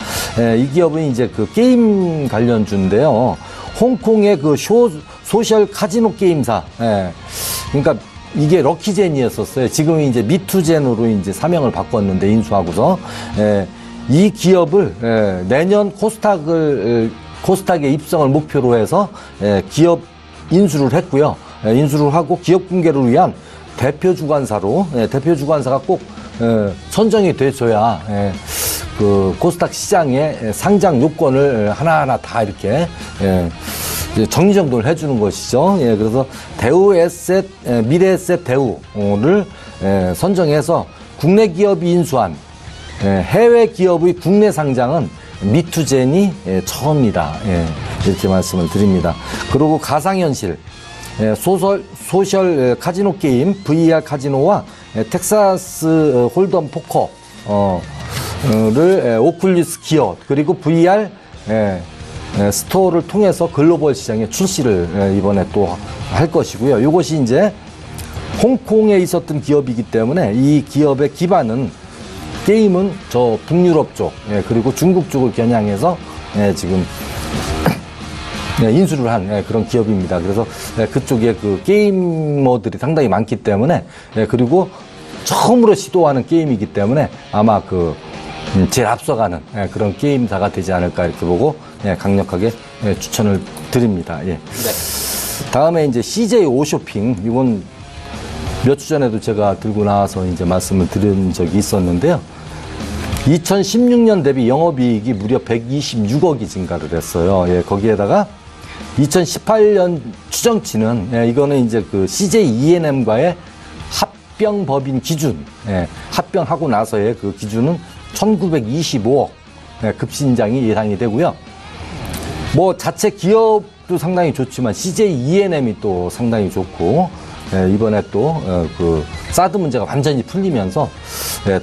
Speaker 5: 이 기업은 이제 게임 관련주인데요. 홍콩의 소셜 카지노 게임사. 그러니까 이게 럭키젠이었었어요. 지금 이제 미투젠으로 이제 사명을 바꿨는데 인수하고서 이 기업을 내년 코스닥에 입성을 목표로 해서 기업 인수를 했고요. 인수를 하고 기업 공개를 위한 대표 주관사가 꼭 선정이 돼줘야 그 코스닥 시장의 상장 요건을 하나하나 다 이렇게 정리정돈을 해주는 것이죠. 예, 그래서 대우에셋, 미래에셋 대우를 선정해서 국내 기업이 인수한 해외 기업의 국내 상장은 미투젠이 처음이다. 예, 이렇게 말씀을 드립니다. 그리고 가상현실, 소셜 카지노 게임 VR 카지노와 텍사스 홀덤 포커 를 오큘리스 기어 그리고 VR 스토어를 통해서 글로벌 시장에 출시를 이번에 또 할 것이고요. 이것이 이제 홍콩에 있었던 기업이기 때문에 이 기업의 기반은 게임은 저 북유럽 쪽 그리고 중국 쪽을 겨냥해서 지금 인수를 한 그런 기업입니다. 그래서 그쪽에 그 게이머들이 상당히 많기 때문에 그리고 처음으로 시도하는 게임이기 때문에 아마 그 제일 앞서가는 그런 게임사가 되지 않을까 이렇게 보고 강력하게 추천을 드립니다. 예. 네. 다음에 이제 CJ 오쇼핑 이건 몇 주 전에도 제가 들고 나와서 이제 말씀을 드린 적이 있었는데요. 2016년 대비 영업이익이 무려 126억이 증가를 했어요. 예, 거기에다가 2018년 추정치는 이거는 이제 그 CJ E&M과의 합병법인 기준, 합병하고 나서의 그 기준은 1925억 급신장이 예상이 되고요. 뭐 자체 기업도 상당히 좋지만 CJ E&M이 또 상당히 좋고 이번에 또 그 사드 문제가 완전히 풀리면서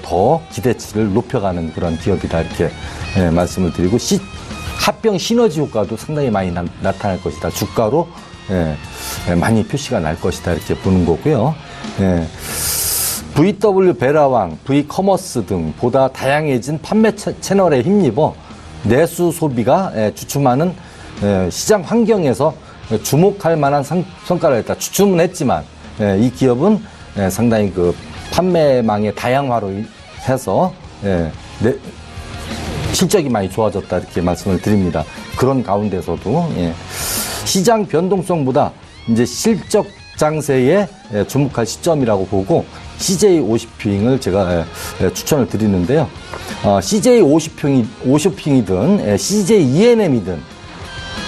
Speaker 5: 더 기대치를 높여가는 그런 기업이다 이렇게 말씀을 드리고 합병 시너지 효과도 상당히 많이 나타날 것이다. 주가로 많이 표시가 날 것이다 이렇게 보는 거고요. VW 베라왕, V커머스 등 보다 다양해진 판매 채널에 힘입어 내수 소비가 주춤하는 시장 환경에서 주목할 만한 성과를 했다. 주춤은 했지만 이 기업은 상당히 그 판매망의 다양화로 해서 실적이 많이 좋아졌다 이렇게 말씀을 드립니다. 그런 가운데서도 시장 변동성보다 이제 실적 장세에 주목할 시점이라고 보고 CJ 오쇼핑을 제가 추천을 드리는데요. CJ 오쇼핑이든 CJ E&M이든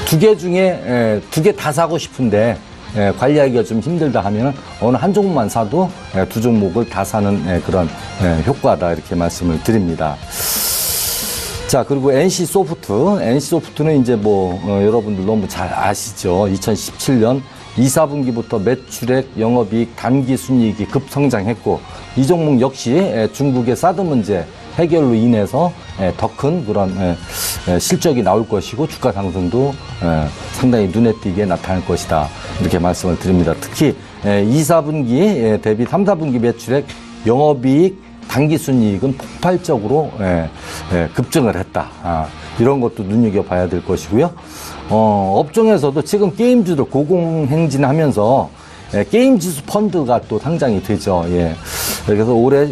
Speaker 5: 두 개 중에 두 개 다 사고 싶은데 관리하기가 좀 힘들다 하면 어느 한 종목만 사도 두 종목을 다 사는 그런 효과다 이렇게 말씀을 드립니다. 자, 그리고 NC소프트는 이제 뭐 여러분들 너무 잘 아시죠. 2017년 2, 4분기부터 매출액, 영업이익, 단기순이익이 급성장했고 이 종목 역시 중국의 사드 문제 해결로 인해서 더 큰 그런 실적이 나올 것이고 주가 상승도 상당히 눈에 띄게 나타날 것이다 이렇게 말씀을 드립니다. 특히 2, 4분기 대비 3, 4분기 매출액, 영업이익, 단기순이익은 폭발적으로 급증을 했다. 이런 것도 눈여겨봐야 될 것이고요. 업종에서도 지금 게임주들 고공행진하면서 게임지수 펀드가 또 상장이 되죠. 예. 그래서 올해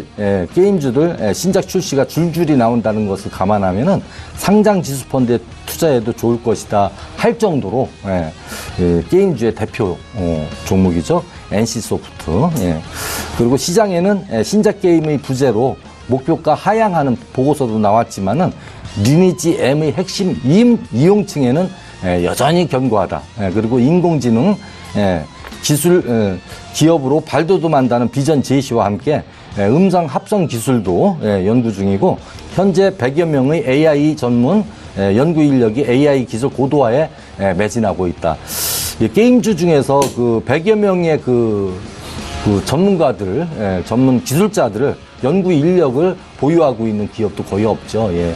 Speaker 5: 게임주들 신작 출시가 줄줄이 나온다는 것을 감안하면은 상장 지수 펀드에 투자해도 좋을 것이다 할 정도로 게임주의 대표 종목이죠. NC소프트. 예. 그리고 시장에는 신작 게임의 부재로 목표가 하향하는 보고서도 나왔지만은 리니지 M의 핵심 이용층에는 여전히 견고하다. 그리고 인공지능 기술 기업으로 발돋움한다는 비전 제시와 함께 음성 합성 기술도 연구 중이고 현재 100여 명의 AI 전문 연구 인력이 AI 기술 고도화에 매진하고 있다. 게임주 중에서 그 100여 명의 그 전문가들, 전문 기술자들을 연구 인력을 보유하고 있는 기업도 거의 없죠. 예.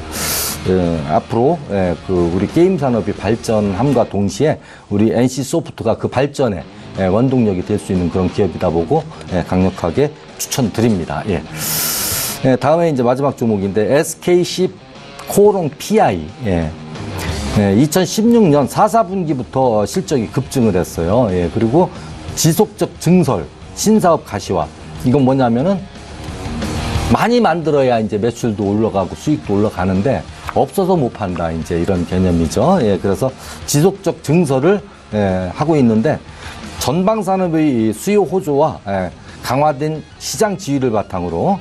Speaker 5: 앞으로 그 우리 게임 산업이 발전함과 동시에 우리 NC소프트가 그 발전에 원동력이 될 수 있는 그런 기업이다 보고 강력하게 추천드립니다. 예. 다음에 이제 마지막 종목인데 SKC 코오롱 PI. 2016년 4, 4분기부터 실적이 급증을 했어요. 예. 그리고 지속적 증설, 신사업 가시화. 이건 뭐냐면은 많이 만들어야 이제 매출도 올라가고 수익도 올라가는데 없어서 못 판다. 이제 이런 개념이죠. 예. 그래서 지속적 증설을 하고 있는데 전방산업의 수요 호조와 강화된 시장 지위를 바탕으로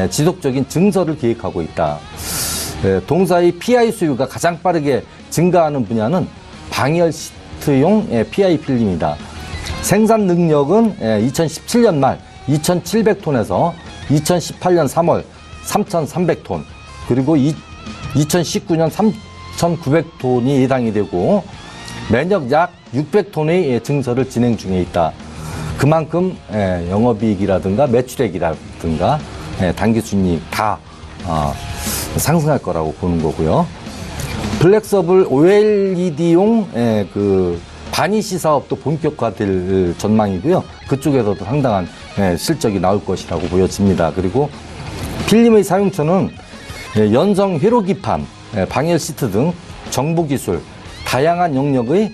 Speaker 5: 지속적인 증설을 계획하고 있다. 동사의 PI 수요가 가장 빠르게 증가하는 분야는 방열 시트용 PI 필름이다. 생산 능력은 2017년 말 2,700톤에서 2018년 3월 3,300톤, 그리고 2019년 3,900톤이 예상이 되고 매년 약 600톤의 증설을 진행 중에 있다. 그만큼 영업이익이라든가 매출액이라든가 당기순이익 다 상승할 거라고 보는 거고요. 플렉서블 OLED용 그 반이시 사업도 본격화될 전망이고요. 그쪽에서도 상당한 실적이 나올 것이라고 보여집니다. 그리고 필름의 사용처는 연성 회로기판, 방열 시트 등 정보기술, 다양한 영역의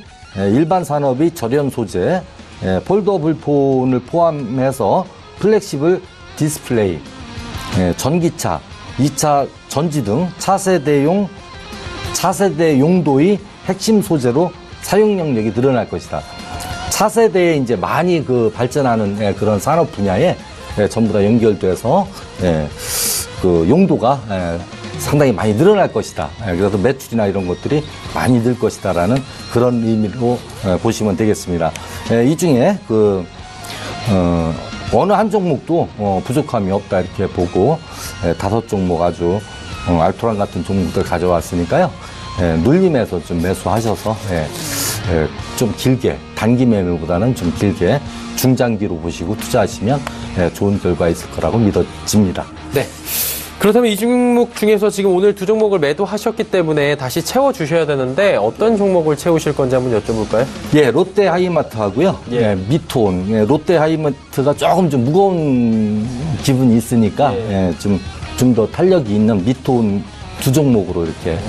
Speaker 5: 일반 산업의 절연 소재, 폴더블 폰을 포함해서 플렉시블 디스플레이, 전기차, 2차 전지 등 차세대 용도의 핵심 소재로 사용 영역이 늘어날 것이다. 차세대에 이제 많이 그 발전하는 그런 산업 분야에 전부 다 연결돼서 그 용도가 상당히 많이 늘어날 것이다. 그래서 매출이나 이런 것들이 많이 늘 것이다라는 그런 의미로 보시면 되겠습니다. 이 중에 어느 한 종목도 부족함이 없다 이렇게 보고 5종목 아주 알토란 같은 종목들 가져왔으니까요. 눌림에서 좀 매수하셔서 좀 길게, 단기 매매보다는 좀 길게 중장기로 보시고 투자하시면 좋은 결과 있을 거라고 믿어집니다.
Speaker 2: 네. 그렇다면 이 종목 중에서 지금 오늘 두 종목을 매도하셨기 때문에 다시 채워주셔야 되는데 어떤 종목을 채우실 건지 한번 여쭤볼까요?
Speaker 5: 예, 롯데 하이마트 하고요.
Speaker 2: 예.
Speaker 5: 미톤. 롯데 하이마트가 조금 좀 무거운 기분이 있으니까 좀 더 탄력이 있는 미톤 두 종목으로 이렇게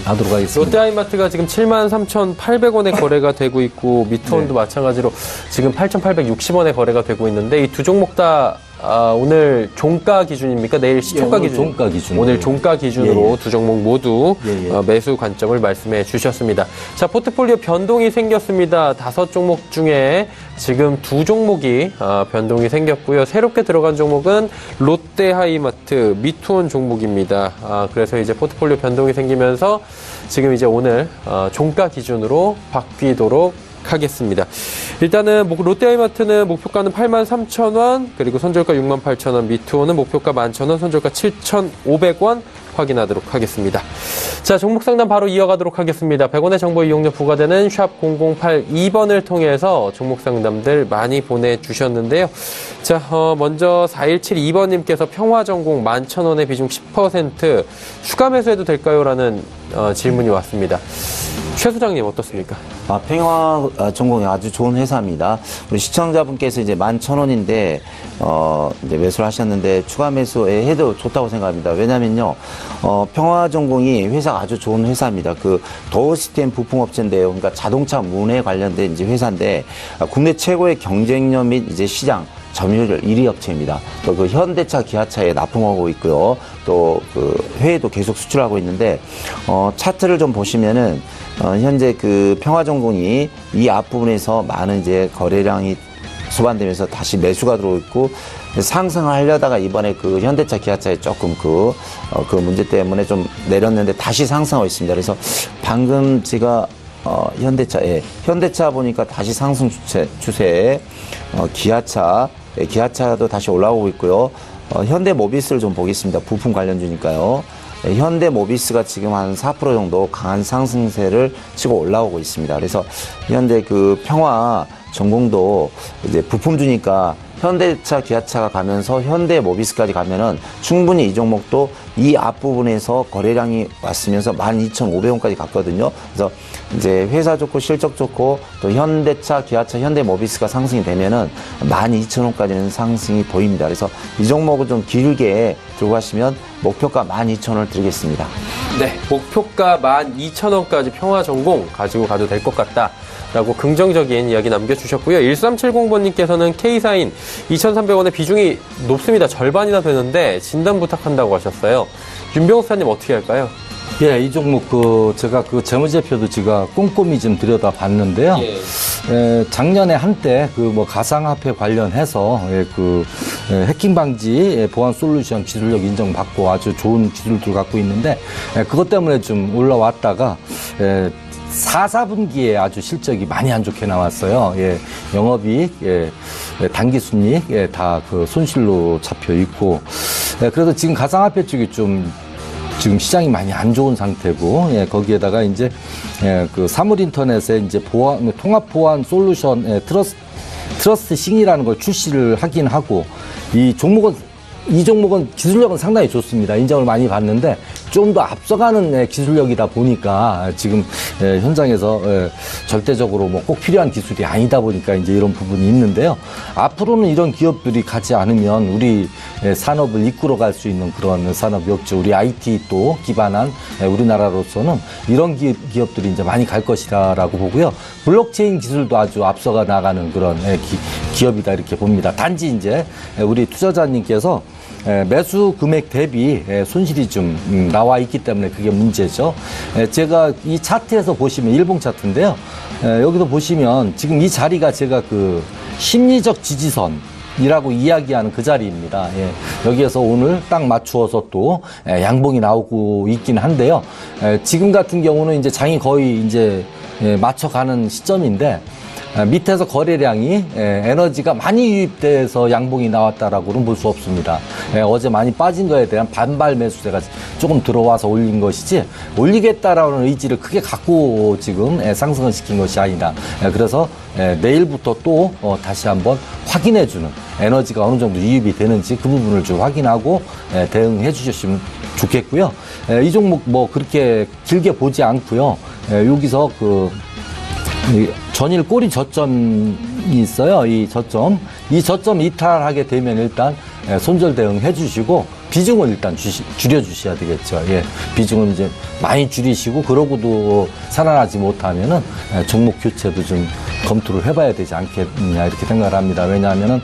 Speaker 5: 하도록 하겠습니다.
Speaker 2: 롯데하이마트가 지금 73,800원에 거래가 되고 있고 미트온도 마찬가지로 지금 8,860원에 거래가 되고 있는데 이 두 종목 다 오늘 종가 기준입니까? 내일 시초가 기준?
Speaker 5: 종가 기준.
Speaker 2: 오늘 종가 기준으로 두 종목 모두 매수 관점을 말씀해 주셨습니다. 자, 포트폴리오 변동이 생겼습니다. 5종목 중에 지금 2종목이 변동이 생겼고요. 새롭게 들어간 종목은 롯데하이마트, 미투온 종목입니다. 그래서 이제 포트폴리오 변동이 생기면서 지금 이제 오늘 종가 기준으로 바뀌도록 하겠습니다. 일단은 롯데하이마트는 목표가는 83,000원, 그리고 선절가 68,000원, 미투온은 목표가 11,000원, 선절가 7,500원 확인하도록 하겠습니다. 자, 종목 상담 바로 이어가도록 하겠습니다. 100원의 정보 이용료 부과되는 샵 0082번을 통해서 종목 상담들 많이 보내주셨는데요. 자, 먼저 4172번님께서 평화전공 11,000원에 비중 10% 추가 매수해도 될까요? 라는 질문이 왔습니다. 최 소장님 어떻습니까?
Speaker 4: 평화전공이 아주 좋은 회사입니다. 우리 시청자분께서 이제 11,000원인데 이제 매수를 하셨는데 추가 매수에 해도 좋다고 생각합니다. 왜냐면요, 평화전공이 회사가 아주 좋은 회사입니다. 그 도어 시스템 부품업체인데요. 그러니까 자동차 문에 관련된 이제 회사인데 국내 최고의 경쟁력 및 이제 시장 점유율 1위 업체입니다. 또 그 현대차, 기아차에 납품하고 있고요. 또 그 해외도 계속 수출하고 있는데 차트를 좀 보시면은 현재 그 평화전공이 이 앞부분에서 많은 이제 거래량이 수반되면서 다시 매수가 들어오고 있고 상승하려다가 이번에 그 현대차, 기아차에 조금 그 문제 때문에 좀 내렸는데 다시 상승하고 있습니다. 그래서 방금 제가 현대차 보니까 다시 상승 추세에 기아차도 다시 올라오고 있고요. 현대모비스를 좀 보겠습니다. 부품 관련주니까요. 현대모비스가 지금 한 4% 정도 강한 상승세를 치고 올라오고 있습니다. 그래서 현대 그 평화전공도 이제 부품주니까 현대차, 기아차가 가면서 현대모비스까지 가면은 충분히 이 종목도 이 앞부분에서 거래량이 왔으면서 12,500원까지 갔거든요. 그래서 이제 회사 좋고 실적 좋고 또 현대차, 기아차, 현대모비스가 상승이 되면은 12,000원까지는 상승이 보입니다. 그래서 이 종목을 좀 길게 들고 가시면 목표가 12,000원을 드리겠습니다.
Speaker 2: 네, 목표가 12,000원까지 평화전공 가지고 가도 될 것 같다. 라고 긍정적인 이야기 남겨주셨고요. 1370번님께서는 K사인 2,300원의 비중이 높습니다. 절반이나 되는데 진단 부탁한다고 하셨어요. 윤병수사님 어떻게 할까요?
Speaker 5: 예, 이 종목 제가 재무제표도 제가 꼼꼼히 좀 들여다봤는데요. 작년에 한때 가상화폐 관련해서 해킹 방지 보안 솔루션 기술력 인정받고 아주 좋은 기술들 갖고 있는데 그것 때문에 좀 올라왔다가 4분기에 아주 실적이 많이 안 좋게 나왔어요. 예, 영업이익, 단기순이익 다 그 손실로 잡혀 있고, 그래서 지금 가상화폐 쪽이 좀 지금 시장이 많이 안 좋은 상태고, 거기에다가 이제 그 사물인터넷에 이제 통합 보안 솔루션 트러스트 싱이라는 걸 출시를 하긴 하고, 이 종목은 기술력은 상당히 좋습니다. 인정을 많이 받는데 좀 더 앞서가는 기술력이다 보니까 지금 현장에서 절대적으로 뭐 꼭 필요한 기술이 아니다 보니까 이제 이런 부분이 있는데요. 앞으로는 이런 기업들이 가지 않으면 우리 산업을 이끌어 갈 수 있는 그런 산업이었죠. 우리 IT 또 기반한 우리나라로서는 이런 기업들이 이제 많이 갈 것이라고 보고요. 블록체인 기술도 아주 앞서가 나가는 그런 기업이다 이렇게 봅니다. 단지 이제 우리 투자자님께서 매수 금액 대비 손실이 좀 나와 있기 때문에 그게 문제죠. 제가 이 차트에서 보시면 일봉 차트인데요. 여기서 보시면 지금 이 자리가 제가 그 심리적 지지선이라고 이야기하는 그 자리입니다. 여기에서 오늘 딱 맞추어서 또 양봉이 나오고 있긴 한데요. 지금 같은 경우는 이제 장이 거의 이제 맞춰가는 시점인데 밑에서 거래량이 에너지가 많이 유입돼서 양봉이 나왔다라고는 볼 수 없습니다. 어제 많이 빠진 거에 대한 반발 매수세가 조금 들어와서 올린 것이지 올리겠다라는 의지를 크게 갖고 지금 상승을 시킨 것이 아니다. 그래서 내일부터 또 다시 한번 확인해주는 에너지가 어느 정도 유입이 되는지 그 부분을 좀 확인하고 대응해 주셨으면 좋겠고요. 이 종목 뭐 그렇게 길게 보지 않고요. 여기서 전일 꼬리 저점이 있어요. 이 저점 이탈하게 되면 일단 손절 대응해 주시고 비중을 일단 줄여 주셔야 되겠죠. 비중을 이제 많이 줄이시고 그러고도 살아나지 못하면은 종목 교체도 좀 검토를 해봐야 되지 않겠느냐 이렇게 생각을 합니다. 왜냐하면은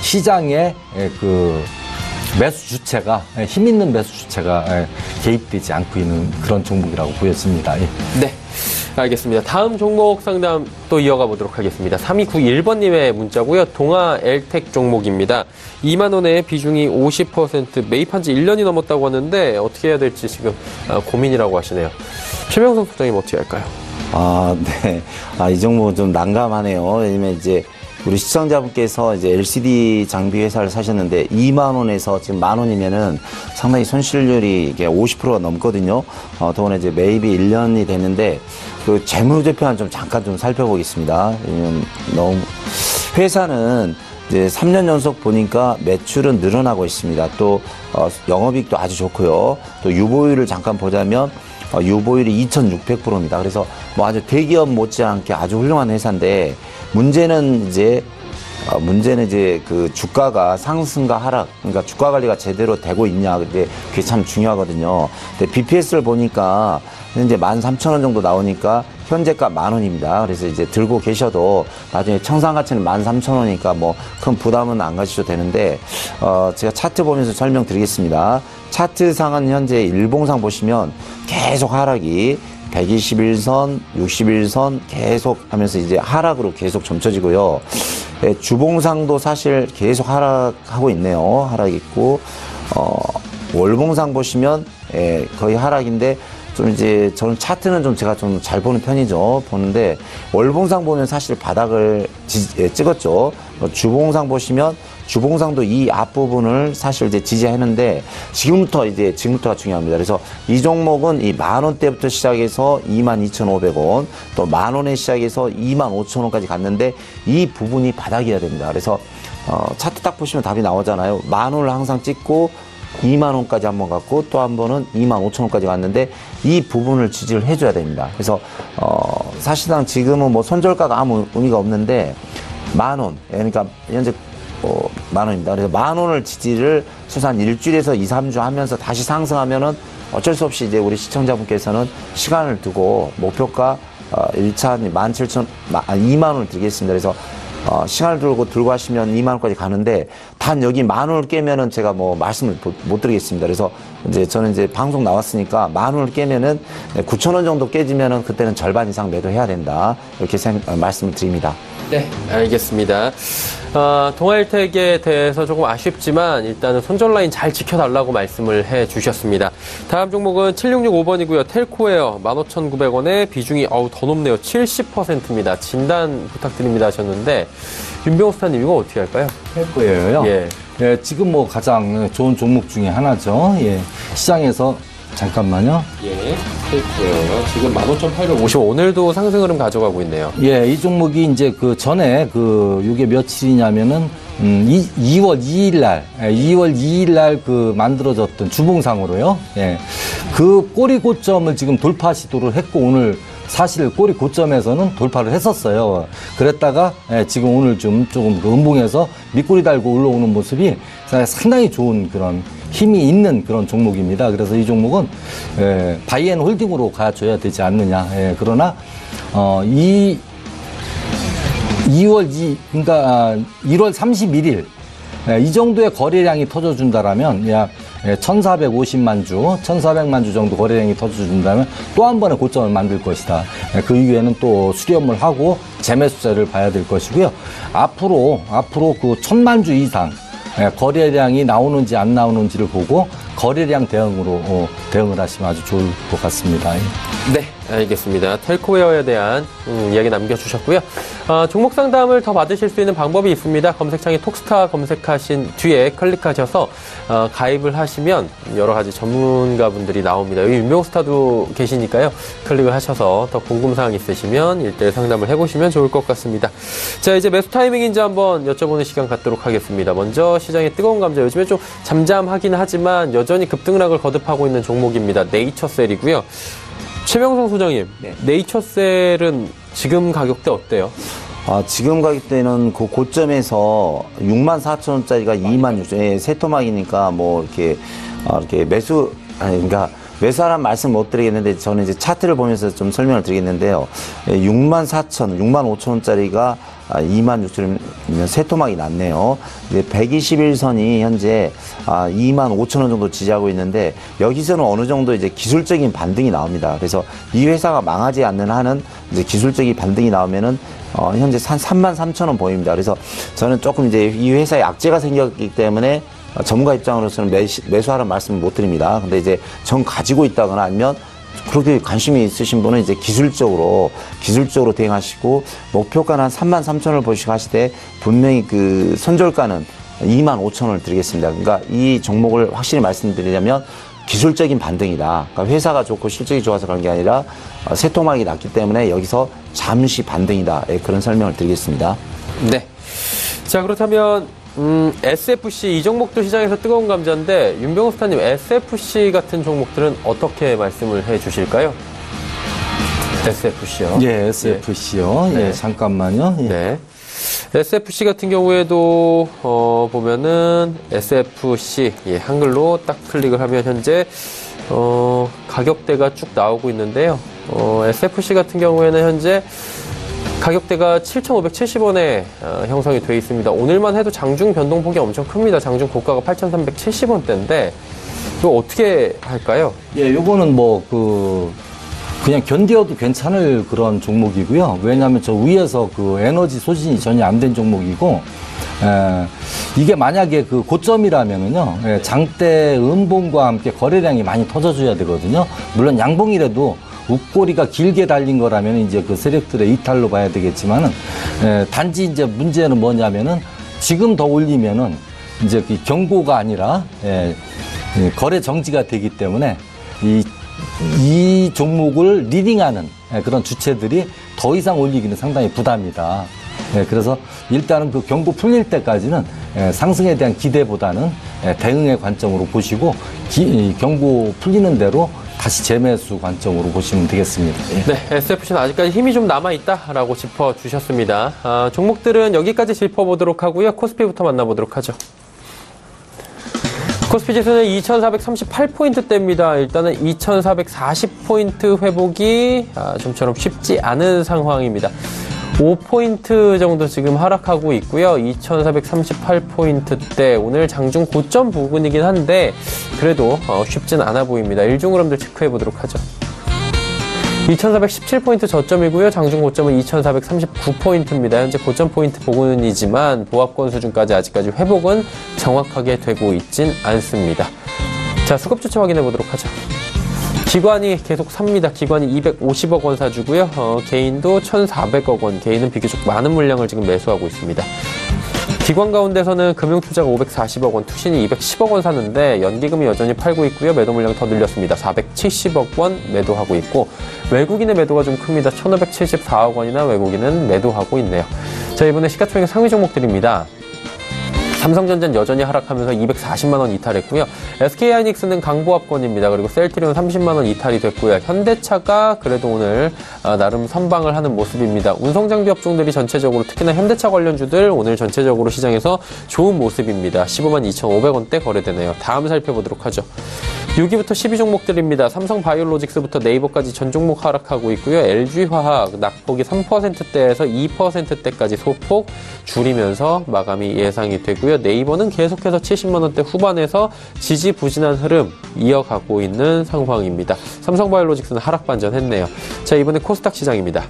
Speaker 5: 시장의 그 매수 주체가 힘 있는 매수 주체가 개입되지 않고 있는 그런 종목이라고 보여집니다.
Speaker 2: 네. 알겠습니다. 다음 종목 상담 또 이어가 보도록 하겠습니다. 3291번님의 문자고요. 동아 엘텍 종목입니다. 2만 원에 비중이 50% 매입한 지 1년이 넘었다고 하는데 어떻게 해야 될지 지금 고민이라고 하시네요. 최명성 소장님 어떻게 할까요?
Speaker 4: 네. 이 종목은 좀 난감하네요. 왜냐면 이제 우리 시청자분께서 이제 LCD 장비 회사를 사셨는데 2만 원에서 지금 만 원이면은 상당히 손실률이 이게 50%가 넘거든요. 더군다나 이제 매입이 1년이 됐는데 그 재무제표만 좀 잠깐 좀 살펴보겠습니다. 왜냐면 너무 회사는 이제 3년 연속 보니까 매출은 늘어나고 있습니다. 또 영업이익도 아주 좋고요. 또 유보율을 잠깐 보자면 유보율이 2,600%입니다. 그래서 뭐 아주 대기업 못지않게 아주 훌륭한 회사인데 문제는 이제 그 주가가 상승과 하락, 그러니까 주가 관리가 제대로 되고 있냐, 근데 그게 참 중요하거든요. 근데 BPS를 보니까 현재 13,000원 정도 나오니까 현재가 만 원입니다. 그래서 이제 들고 계셔도 나중에 청산 가치는 13,000원이니까 뭐 큰 부담은 안 가지셔도 되는데, 제가 차트 보면서 설명드리겠습니다. 차트상은 현재 일봉상 보시면 계속 하락이 121선, 61선 계속 하면서 이제 하락으로 계속 점쳐지고요. 주봉상도 사실 계속 하락하고 있네요. 하락 있고, 월봉상 보시면 거의 하락인데 좀 이제 저는 차트는 좀 제가 좀 잘 보는 편이죠. 보는데 월봉상 보면 사실 바닥을 찍었죠. 주봉상 보시면 주봉상도 이 앞부분을 사실 이제 지지했는데 지금부터가 중요합니다. 그래서 이 종목은 이 만 원대부터 시작해서 22,500원, 또 만 원에 시작해서 25,000원까지 갔는데 이 부분이 바닥이어야 됩니다. 그래서 차트 딱 보시면 답이 나오잖아요. 만 원을 항상 찍고 2만 원까지 한번 갔고 또 한 번은 25,000원까지 갔는데 이 부분을 지지를 해줘야 됩니다. 그래서 사실상 지금은 뭐 손절가가 아무 의미가 없는데 만 원, 그러니까 현재 만 원입니다. 그래서 만 원을 지지를 최소한 일주일에서 2, 3주 하면서 다시 상승하면은 어쩔 수 없이 이제 우리 시청자분께서는 시간을 두고 목표가 1차 2만 원을 드리겠습니다. 그래서 시간을 들고 하시면 2만 원까지 가는데 단 여기 만 원을 깨면은 제가 뭐 말씀을 못 드리겠습니다. 그래서 이제 저는 이제 방송 나왔으니까 10,000원을 깨면은 9,000원 정도 깨지면은 그때는 절반 이상 매도해야 된다. 이렇게 말씀을 드립니다.
Speaker 2: 네, 알겠습니다. 동아일텍에 대해서 조금 아쉽지만 일단은 손절 라인 잘 지켜달라고 말씀을 해주셨습니다. 다음 종목은 7665번이고요. 텔코웨어 15,900원에 비중이 더 높네요. 70%입니다. 진단 부탁드립니다 하셨는데 윤병호 스타님 이거 어떻게 할까요?
Speaker 5: 텔코웨어요?
Speaker 2: 예.
Speaker 5: 예, 지금 뭐 가장 좋은 종목 중에 하나죠. 예, 시장에서 잠깐만요.
Speaker 2: 예, 텔코웨어 지금 15,850원 오늘도 상승 흐름 가져가고 있네요.
Speaker 5: 예, 이 종목이 이제 그 전에 이게 며칠이냐면은 2월 2일 날 그 만들어졌던 주봉상으로요. 예, 그 꼬리 고점을 지금 돌파 시도를 했고 오늘 사실 꼬리 고점에서는 돌파를 했었어요. 그랬다가 지금 오늘 조금 그 음봉에서 밑꼬리 달고 올라오는 모습이 상당히 좋은 그런 힘이 있는 그런 종목입니다. 그래서 이 종목은 바이앤홀딩으로 가줘야 되지 않느냐. 그러나 1월 31일 이 정도의 거래량이 터져준다라면 약 1,450만 주, 1,400만 주 정도 거래량이 터져준다면 또 한 번의 고점을 만들 것이다. 그 이후에는 또 수렴을 하고 재매수세를 봐야 될 것이고요. 앞으로 그 1,000만 주 이상 거래량이 나오는지 안 나오는지를 보고 거래량 대응을 하시면 아주 좋을 것 같습니다.
Speaker 2: 네, 알겠습니다. 텔코웨어에 대한 이야기 남겨주셨고요. 종목 상담을 더 받으실 수 있는 방법이 있습니다. 검색창에 톡스타 검색하신 뒤에 클릭하셔서 가입을 하시면 여러 가지 전문가분들이 나옵니다. 여기 윤병스타도 계시니까요. 클릭을 하셔서 더 궁금사항 있으시면 1대1 상담을 해보시면 좋을 것 같습니다. 자, 이제 매수 타이밍인지 한번 여쭤보는 시간 갖도록 하겠습니다. 먼저 시장의 뜨거운 감자, 요즘에 좀 잠잠하긴 하지만 여전히 급등락을 거듭하고 있는 종목입니다. 네이처셀이고요. 최명성 소장님, 네. 네이처셀은 지금 가격대 어때요?
Speaker 4: 지금 가격대는 그 고점에서 64,000원짜리가 26,000원, 세 토막이니까 뭐 이렇게 그러니까 매수하라는 말씀 못 드리겠는데 저는 이제 차트를 보면서 좀 설명을 드리겠는데요. 64,000원, 65,000원짜리가 26,000원이면 세 토막이 났네요. 121선이 현재 25,000원 정도 지지하고 있는데 여기서는 어느 정도 이제 기술적인 반등이 나옵니다. 그래서 이 회사가 망하지 않는 한은 이제 기술적인 반등이 나오면은 현재 한 33,000원 보입니다. 그래서 저는 조금 이제 이 회사에 악재가 생겼기 때문에 전문가 입장으로서는 매수하라는 말씀을 못 드립니다. 근데 이제 정 가지고 있다거나 아니면 그렇게 관심이 있으신 분은 이제 기술적으로 대응하시고 목표가는 한 33,000원을 보시고 하실 때 분명히 그 손절가는 25,000원을 드리겠습니다. 그러니까 이 종목을 확실히 말씀드리자면 기술적인 반등이다. 그러니까 회사가 좋고 실적이 좋아서 그런 게 아니라 새토막이 났기 때문에 여기서 잠시 반등이다. 그런 설명을 드리겠습니다.
Speaker 2: 네. 자, 그렇다면 SFC 이 종목도 시장에서 뜨거운 감자인데 윤병호 스타님 SFC 같은 종목들은 어떻게 말씀을 해주실까요? SFC요.
Speaker 5: 예, SFC요.
Speaker 2: 네.
Speaker 5: 예, 잠깐만요. 예.
Speaker 2: 네. SFC 같은 경우에도 보면은 SFC 한글로 딱 클릭을 하면 현재 가격대가 쭉 나오고 있는데요. SFC 같은 경우에는 현재 가격대가 7,570원에 형성이 되어 있습니다. 오늘만 해도 장중 변동폭이 엄청 큽니다. 장중 고가가 8,370원대인데 이거 어떻게 할까요?
Speaker 5: 예, 요거는 그냥 견디어도 괜찮을 그런 종목이고요. 왜냐하면 저 위에서 그 에너지 소진이 전혀 안 된 종목이고, 이게 만약에 그 고점이라면은요, 장대 음봉과 함께 거래량이 많이 터져줘야 되거든요. 물론 양봉이라도 웃꼬리가 길게 달린 거라면 이제 그 세력들의 이탈로 봐야 되겠지만은, 단지 이제 문제는 뭐냐면은 지금 더 올리면은 이제 그 경고가 아니라, 거래 정지가 되기 때문에 이 종목을 리딩하는 그런 주체들이 더 이상 올리기는 상당히 부담이다. 그래서 일단은 그 경고 풀릴 때까지는 상승에 대한 기대보다는 대응의 관점으로 보시고 경고 풀리는 대로 다시 재매수 관점으로 보시면 되겠습니다.
Speaker 2: 네, SFC는 아직까지 힘이 좀 남아있다라고 짚어주셨습니다. 종목들은 여기까지 짚어보도록 하고요. 코스피부터 만나보도록 하죠. 코스피 지수는 2,438포인트대입니다. 일단은 2,440포인트 회복이 좀처럼 쉽지 않은 상황입니다. 5포인트 정도 지금 하락하고 있고요. 2438포인트대 오늘 장중 고점 부근이긴 한데 그래도 쉽진 않아 보입니다. 일중 흐름들 체크해 보도록 하죠. 2417포인트 저점이고요. 장중 고점은 2439포인트입니다. 현재 고점 포인트 부근이지만 보합권 수준까지 아직까지 회복은 정확하게 되고 있진 않습니다. 자, 수급 주체 확인해 보도록 하죠. 기관이 계속 삽니다. 기관이 250억 원 사주고요. 개인도 1,400억 원. 개인은 비교적 많은 물량을 지금 매수하고 있습니다. 기관 가운데서는 금융투자가 540억 원, 투신이 210억 원 사는데 연기금이 여전히 팔고 있고요. 매도 물량 더 늘렸습니다. 470억 원 매도하고 있고 외국인의 매도가 좀 큽니다. 1,574억 원이나 외국인은 매도하고 있네요. 자, 이번에 시가총액 상위 종목들입니다. 삼성전자는 여전히 하락하면서 240만 원 이탈했고요. SK하이닉스는 강보합권입니다. 그리고 셀트리온 30만 원 이탈이 됐고요. 현대차가 그래도 오늘 나름 선방을 하는 모습입니다. 운송장비 업종들이 전체적으로 특히나 현대차 관련주들 오늘 전체적으로 시장에서 좋은 모습입니다. 15만 2,500원대 거래되네요. 다음 살펴보도록 하죠. 6위부터 10위 종목들입니다. 삼성바이오로직스부터 네이버까지 전 종목 하락하고 있고요. LG화학 낙폭이 3%대에서 2%대까지 소폭 줄이면서 마감이 예상이 되고요. 네이버는 계속해서 70만 원대 후반에서 지지부진한 흐름 이어가고 있는 상황입니다. 삼성바이오로직스는 하락 반전했네요. 자, 이번에 코스닥 시장입니다.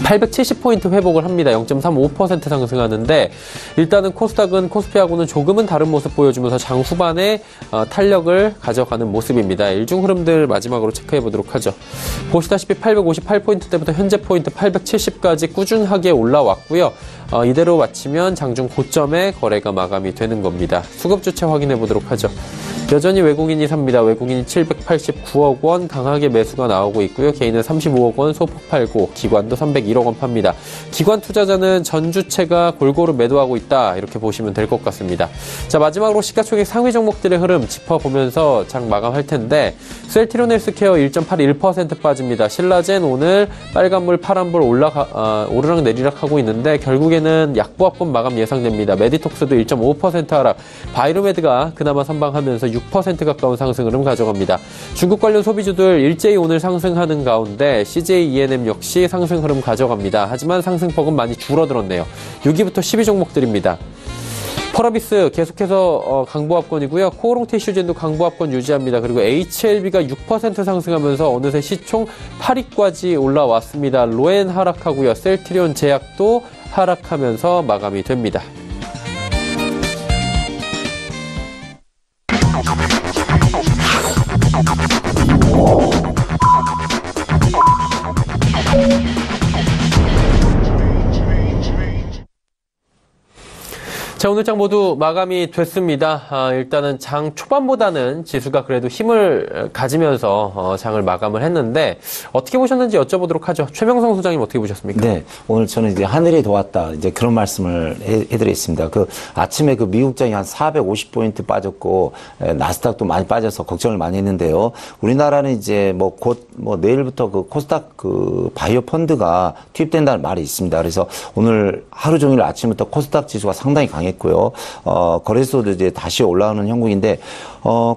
Speaker 2: 870포인트 회복을 합니다. 0.35% 상승하는데 일단은 코스닥은 코스피하고는 조금은 다른 모습 보여주면서 장 후반에 탄력을 가져가는 모습입니다. 일중 흐름들 마지막으로 체크해 보도록 하죠. 보시다시피 858포인트대부터 현재 포인트 870까지 꾸준하게 올라왔고요. 이대로 마치면 장중 고점에 거래가 마감이 되는 겁니다. 수급 주체 확인해 보도록 하죠. 여전히 외국인이 삽니다. 외국인이 789억 원 강하게 매수가 나오고 있고요. 개인은 35억 원 소폭 팔고 기관도 301억 원 팝니다. 기관 투자자는 전 주체가 골고루 매도하고 있다. 이렇게 보시면 될 것 같습니다. 자, 마지막으로 시가총액 상위 종목들의 흐름 짚어보면서 장 마감할 텐데 셀트리온 헬스케어 1.81% 빠집니다. 신라젠 오늘 빨간불 파란불 오르락 내리락 하고 있는데 결국에는 약보합권 마감 예상됩니다. 메디톡스도 1.5% 하락. 바이로메드가 그나마 선방하면서 6% 가까운 상승 흐름 가져갑니다. 중국 관련 소비주들 일제히 오늘 상승하는 가운데 CJ E&M 역시 상승 흐름 가져갑니다. 하지만 상승폭은 많이 줄어들었네요. 6위부터 10위 종목들입니다. 펄어비스 계속해서 강보합권이고요. 코오롱 티슈젠도 강보합권 유지합니다. 그리고 HLB가 6% 상승하면서 어느새 시총 8위까지 올라왔습니다. 로엔 하락하고요. 셀트리온 제약도 하락하면서 마감이 됩니다. 자, 오늘 장 모두 마감이 됐습니다. 일단은 장 초반보다는 지수가 그래도 힘을 가지면서 장을 마감을 했는데 어떻게 보셨는지 여쭤보도록 하죠. 최명성 소장님 어떻게 보셨습니까?
Speaker 4: 네, 오늘 저는 이제 하늘이 도왔다 이제 그런 말씀을 해드리겠습니다. 그 아침에 그 미국장이 한 450포인트 빠졌고 나스닥도 많이 빠져서 걱정을 많이 했는데요. 우리나라는 이제 곧 내일부터 그 코스닥 그 바이오 펀드가 투입된다는 말이 있습니다. 그래서 오늘 하루 종일 아침부터 코스닥 지수가 상당히 강했고요. 거래소도 이제 다시 올라오는 형국인데,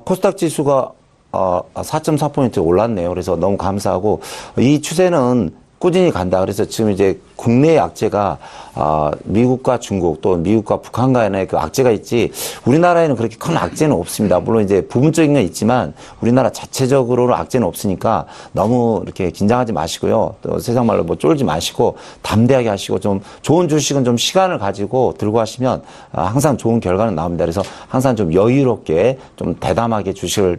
Speaker 4: 코스닥 지수가, 4.4포인트 올랐네요. 그래서 너무 감사하고, 이 추세는 꾸준히 간다. 그래서 지금 이제 국내 악재가 미국과 중국 또 미국과 북한 간에 그 악재가 있지 우리나라에는 그렇게 큰 악재는 없습니다. 물론 이제 부분적인 건 있지만 우리나라 자체적으로는 악재는 없으니까 너무 이렇게 긴장하지 마시고요. 또 세상 말로 쫄지 마시고 담대하게 하시고 좀 좋은 주식은 좀 시간을 가지고 들고 하시면 항상 좋은 결과는 나옵니다. 그래서 항상 좀 여유롭게 좀 대담하게 주식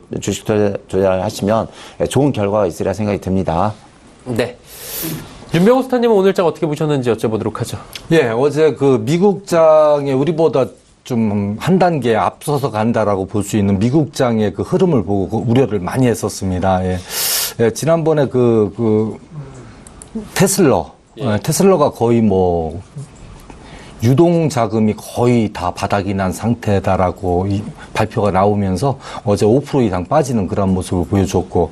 Speaker 4: 투자를 하시면 좋은 결과가 있으리라 생각이 듭니다.
Speaker 2: 네. 윤병호 스타님은 오늘 장 어떻게 보셨는지 여쭤보도록 하죠.
Speaker 5: 예, 어제 그 미국장에 우리보다 좀 한 단계 앞서서 간다라고 볼 수 있는 미국장의 그 흐름을 보고 우려를 많이 했었습니다. 예. 예, 지난번에 테슬라가 거의 유동 자금이 거의 다 바닥이 난 상태다라고 발표가 나오면서 어제 5% 이상 빠지는 그런 모습을 보여줬고,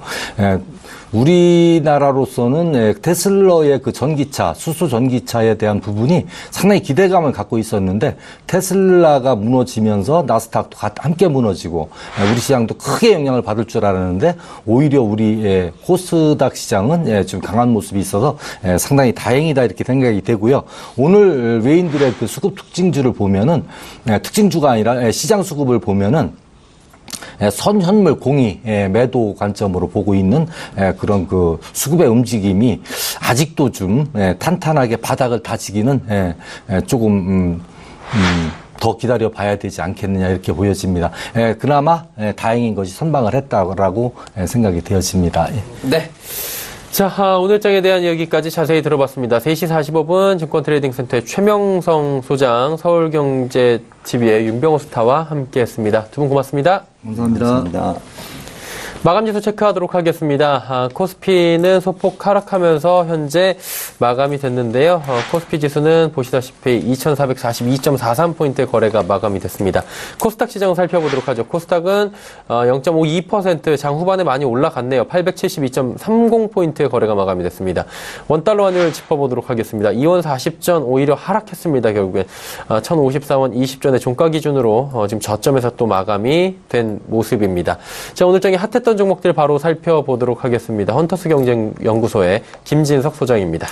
Speaker 5: 우리나라로서는 테슬라의 그 전기차, 수소 전기차에 대한 부분이 상당히 기대감을 갖고 있었는데 테슬라가 무너지면서 나스닥도 함께 무너지고 우리 시장도 크게 영향을 받을 줄 알았는데 오히려 우리 코스닥 시장은 좀 강한 모습이 있어서 상당히 다행이다 이렇게 생각이 되고요. 오늘 외인들의 그 수급 특징주를 보면은 특징주가 아니라 시장 수급을 보면은 선현물 공이 매도 관점으로 보고 있는 그런 그 수급의 움직임이 아직도 좀 탄탄하게 바닥을 다지기는 조금 더 기다려 봐야 되지 않겠느냐 이렇게 보여집니다. 그나마 다행인 것이 선방을 했다라고 생각이 되어집니다.
Speaker 2: 네. 자, 오늘장에 대한 이야기까지 자세히 들어봤습니다. 3시 45분 증권트레이딩센터의 최명성 소장, 서울경제TV의 윤병호 스타와 함께했습니다. 두 분 고맙습니다.
Speaker 5: 감사합니다.
Speaker 2: 마감지수 체크하도록 하겠습니다. 코스피는 소폭 하락하면서 현재 마감이 됐는데요. 코스피 지수는 보시다시피 2442.43포인트의 거래가 마감이 됐습니다. 코스닥 시장 살펴보도록 하죠. 코스닥은 0.52% 장 후반에 많이 올라갔네요. 872.30포인트의 거래가 마감이 됐습니다. 원달러 환율 짚어보도록 하겠습니다. 2원 40전 오히려 하락했습니다. 결국엔 1054원 20전의 종가 기준으로 지금 저점에서 또 마감이 된 모습입니다. 자, 오늘장에 핫했던 종목들 바로 살펴보도록 하겠습니다. 헌터스 경쟁연구소의 김진석 소장입니다.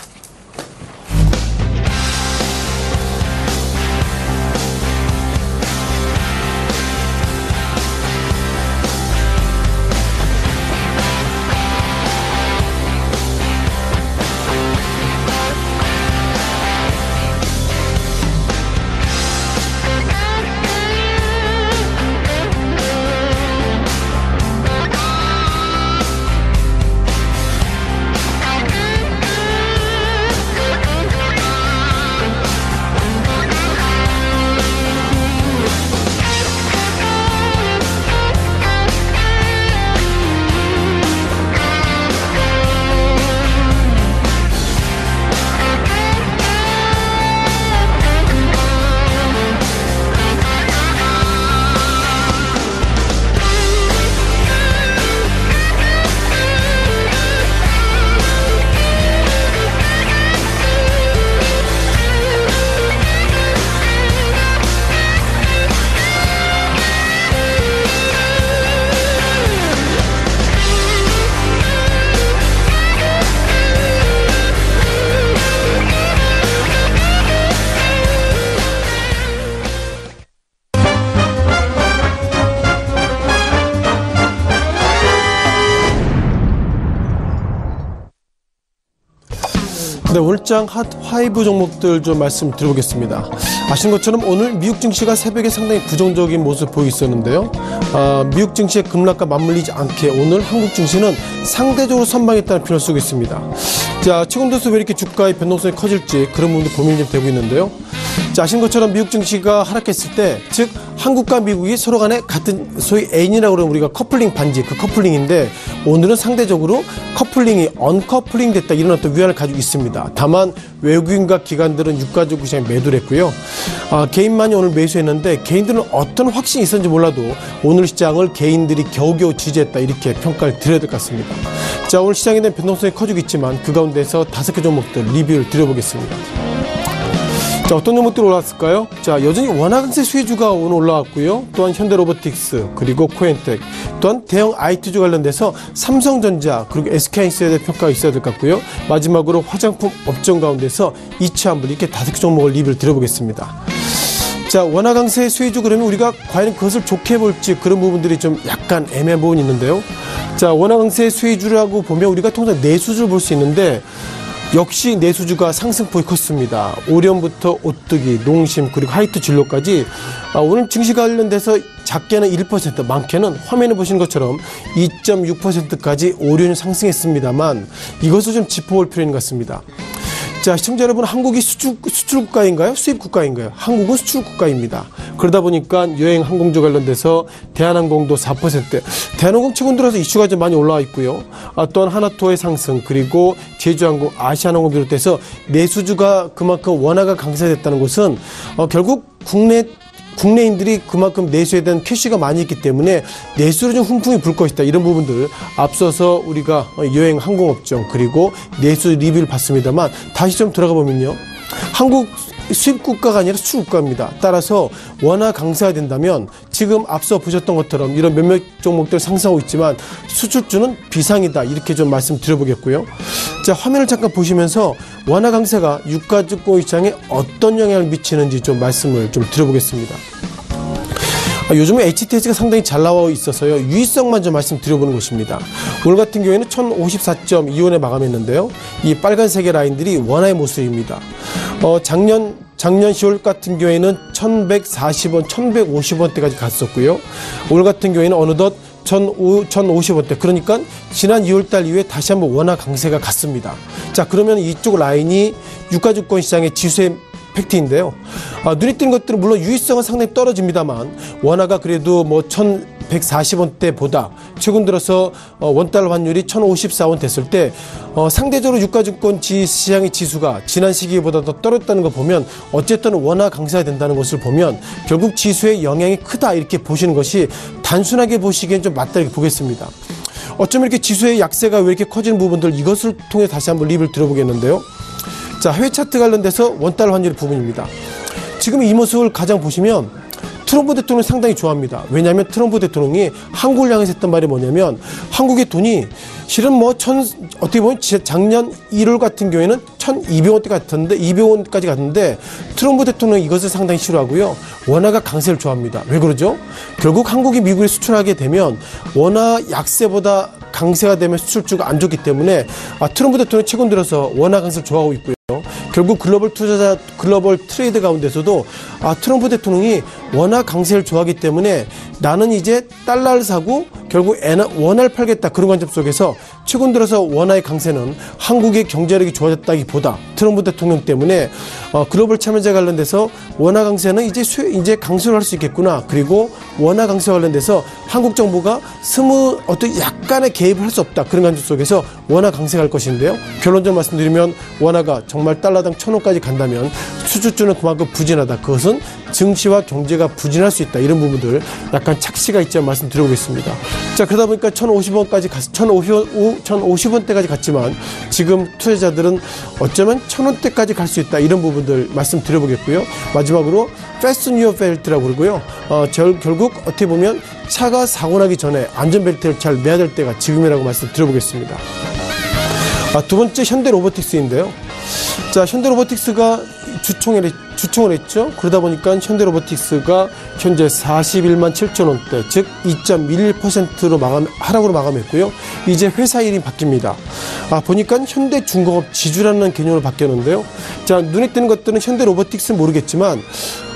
Speaker 6: 네, 오늘장 핫5 종목들 좀 말씀드려보겠습니다. 아시는 것처럼 오늘 미국 증시가 새벽에 상당히 부정적인 모습을 보이고 있었는데요. 미국 증시의 급락과 맞물리지 않게 오늘 한국 증시는 상대적으로 선방했다는 표현을 쓰고 있습니다. 자, 최근 들어서 왜 이렇게 주가의 변동성이 커질지 그런 부분도 고민이 좀 되고 있는데요. 자, 아시는 것처럼 미국 증시가 하락했을 때, 즉 한국과 미국이 서로 간에 같은 소위 N이라고 그러면 우리가 커플링 반지, 그 커플링인데 오늘은 상대적으로 커플링이 언커플링 됐다, 이런 어떤 위안을 가지고 있습니다. 다만 외국인과 기관들은 유가적 시장에 매도를 했고요. 개인만이 오늘 매수했는데 개인들은 어떤 확신이 있었는지 몰라도 오늘 시장을 개인들이 겨우겨우 지지했다, 이렇게 평가를 드려야 될 것 같습니다. 자, 오늘 시장에 대한 변동성이 커지고 있지만 그 가운데서 5개 종목들 리뷰를 드려보겠습니다. 자, 어떤 종목들이 올라왔을까요? 자, 여전히 원화강세 수혜주가 오늘 올라왔고요. 또한 현대로보틱스, 그리고 코엔텍, 또한 대형 IT주 관련돼서 삼성전자, 그리고 SK하이닉스에 대한 평가가 있어야 될 것 같고요. 마지막으로 화장품 업종 가운데서 이치환불, 이렇게 5개 종목을 리뷰를 드려보겠습니다. 자, 원화강세 수혜주 그러면 우리가 과연 그것을 좋게 볼지 그런 부분들이 좀 약간 애매한 부분이 있는데요. 자, 원화강세 수혜주라고 보면 우리가 통상 내수주를 볼 수 있는데 역시 내수주가 상승폭이 컸습니다. 오련부터 오뜨기, 농심, 그리고 하이트 진로까지 오늘 증시 관련돼서 작게는 1%, 많게는 화면에 보시는 것처럼 2.6%까지 오련이 상승했습니다만 이것을 좀 짚어볼 필요가 있는 것 같습니다. 자, 시청자 여러분, 한국이 수출 국가인가요? 수입 국가인가요? 한국은 수출 국가입니다. 그러다 보니까 여행 항공주 관련돼서 대한항공도 4%, 대한항공 최근 들어서 이슈가 좀 많이 올라와 있고요. 또한 하나투어의 상승, 그리고 제주항공, 아시아나항공 비롯해서 내수주가 그만큼 원화가 강세됐다는 것은 결국 국내 국내인들이 그만큼 내수에 대한 캐시가 많이 있기 때문에 내수로 좀 훈풍이 불 것이다. 이런 부분들 앞서서 우리가 여행 항공업종 그리고 내수 리뷰를 봤습니다만 다시 좀 들어가 보면요. 한국 수입국가가 아니라 수출국가입니다. 따라서 원화 강세가 된다면 지금 앞서 보셨던 것처럼 이런 몇몇 종목들 상승하고 있지만 수출주는 비상이다. 이렇게 좀 말씀드려보겠고요. 자, 화면을 잠깐 보시면서 원화 강세가 유가증권 시장에 어떤 영향을 미치는지 좀 말씀을 좀 드려보겠습니다. 요즘에 HTS가 상당히 잘 나와 있어서요. 유의성만 좀 말씀드려보는 것입니다. 오늘 같은 경우에는 1054.25원에 마감했는데요. 이 빨간색의 라인들이 원화의 모습입니다. 작년 10월 같은 경우에는 1140원, 1150원대까지 갔었고요. 오늘 같은 경우에는 어느덧 1050원대. 그러니까 지난 2월달 이후에 다시 한번 원화 강세가 갔습니다. 자, 그러면 이쪽 라인이 유가증권 시장의 지수의 팩트인데요. 눈에 띄는 것들은 물론 유의성은 상당히 떨어집니다만 원화가 그래도 뭐 1140원대보다 최근 들어서 원달러 환율이 1054원 됐을 때 상대적으로 유가증권 시장의 지수가 지난 시기보다 더 떨어졌다는 거 보면 어쨌든 원화 강세가 된다는 것을 보면 결국 지수의 영향이 크다 이렇게 보시는 것이 단순하게 보시기엔 좀 맞다 이렇게 보겠습니다. 어쩌면 이렇게 지수의 약세가 왜 이렇게 커지는 부분들 이것을 통해 다시 한번 리뷰를 들어보겠는데요. 자, 해외 차트 관련돼서 원달러 환율 부분입니다. 지금 이 모습을 가장 보시면 트럼프 대통령이 상당히 좋아합니다. 왜냐하면 트럼프 대통령이 한국을 향해서 했던 말이 뭐냐면 한국의 돈이 실은 뭐 어떻게 보면 작년 1월 같은 경우에는 1200원대 같았는데 200원까지 갔는데 트럼프 대통령이 이것을 상당히 싫어하고요. 원화가 강세를 좋아합니다. 왜 그러죠? 결국 한국이 미국에 수출하게 되면 원화 약세보다 강세가 되면 수출주가 안 좋기 때문에 트럼프 대통령이 최근 들어서 원화 강세를 좋아하고 있고요. 결국 글로벌 투자자, 글로벌 트레이드 가운데서도 트럼프 대통령이 원화 강세를 좋아하기 때문에 나는 이제 달러를 사고 결국 원화를 팔겠다. 그런 관점 속에서 최근 들어서 원화의 강세는 한국의 경제력이 좋아졌다기보다 트럼프 대통령 때문에 글로벌 참여자 관련돼서 원화 강세는 이제 강수를 할 수 있겠구나. 그리고 원화 강세와 관련돼서 한국 정부가 어떤 약간의 개입을 할 수 없다. 그런 관점 속에서 원화 강세가 할 것인데요. 결론적으로 말씀드리면 원화가 정말 달러당 1000원까지 간다면 수출주는 그만큼 부진하다. 그것은 증시와 경제가 부진할 수 있다. 이런 부분들 약간 착시가 있지만 말씀드려보겠습니다. 자, 그러다 보니까 1050원대까지 갔지만 지금 투자자들은 어쩌면 1000원대까지 갈 수 있다. 이런 부분들 말씀드려보겠고요. 마지막으로 Fasten Your Belt라고 그러고요. 결국 어떻게 보면 차가 사고 나기 전에 안전벨트를 잘 매야 될 때가 지금이라고 말씀드려보겠습니다. 두 번째 현대로보틱스인데요. 자, 현대로보틱스가 주총을 했죠. 그러다 보니까 현대로보틱스가 현재 41만 7천 원대, 즉 2.11%로 하락으로 마감했고요. 이제 회사 이름이 바뀝니다. 보니까 현대중공업 지주라는 개념으로 바뀌었는데요. 자, 눈에 띄는 것들은 현대로보틱스는 모르겠지만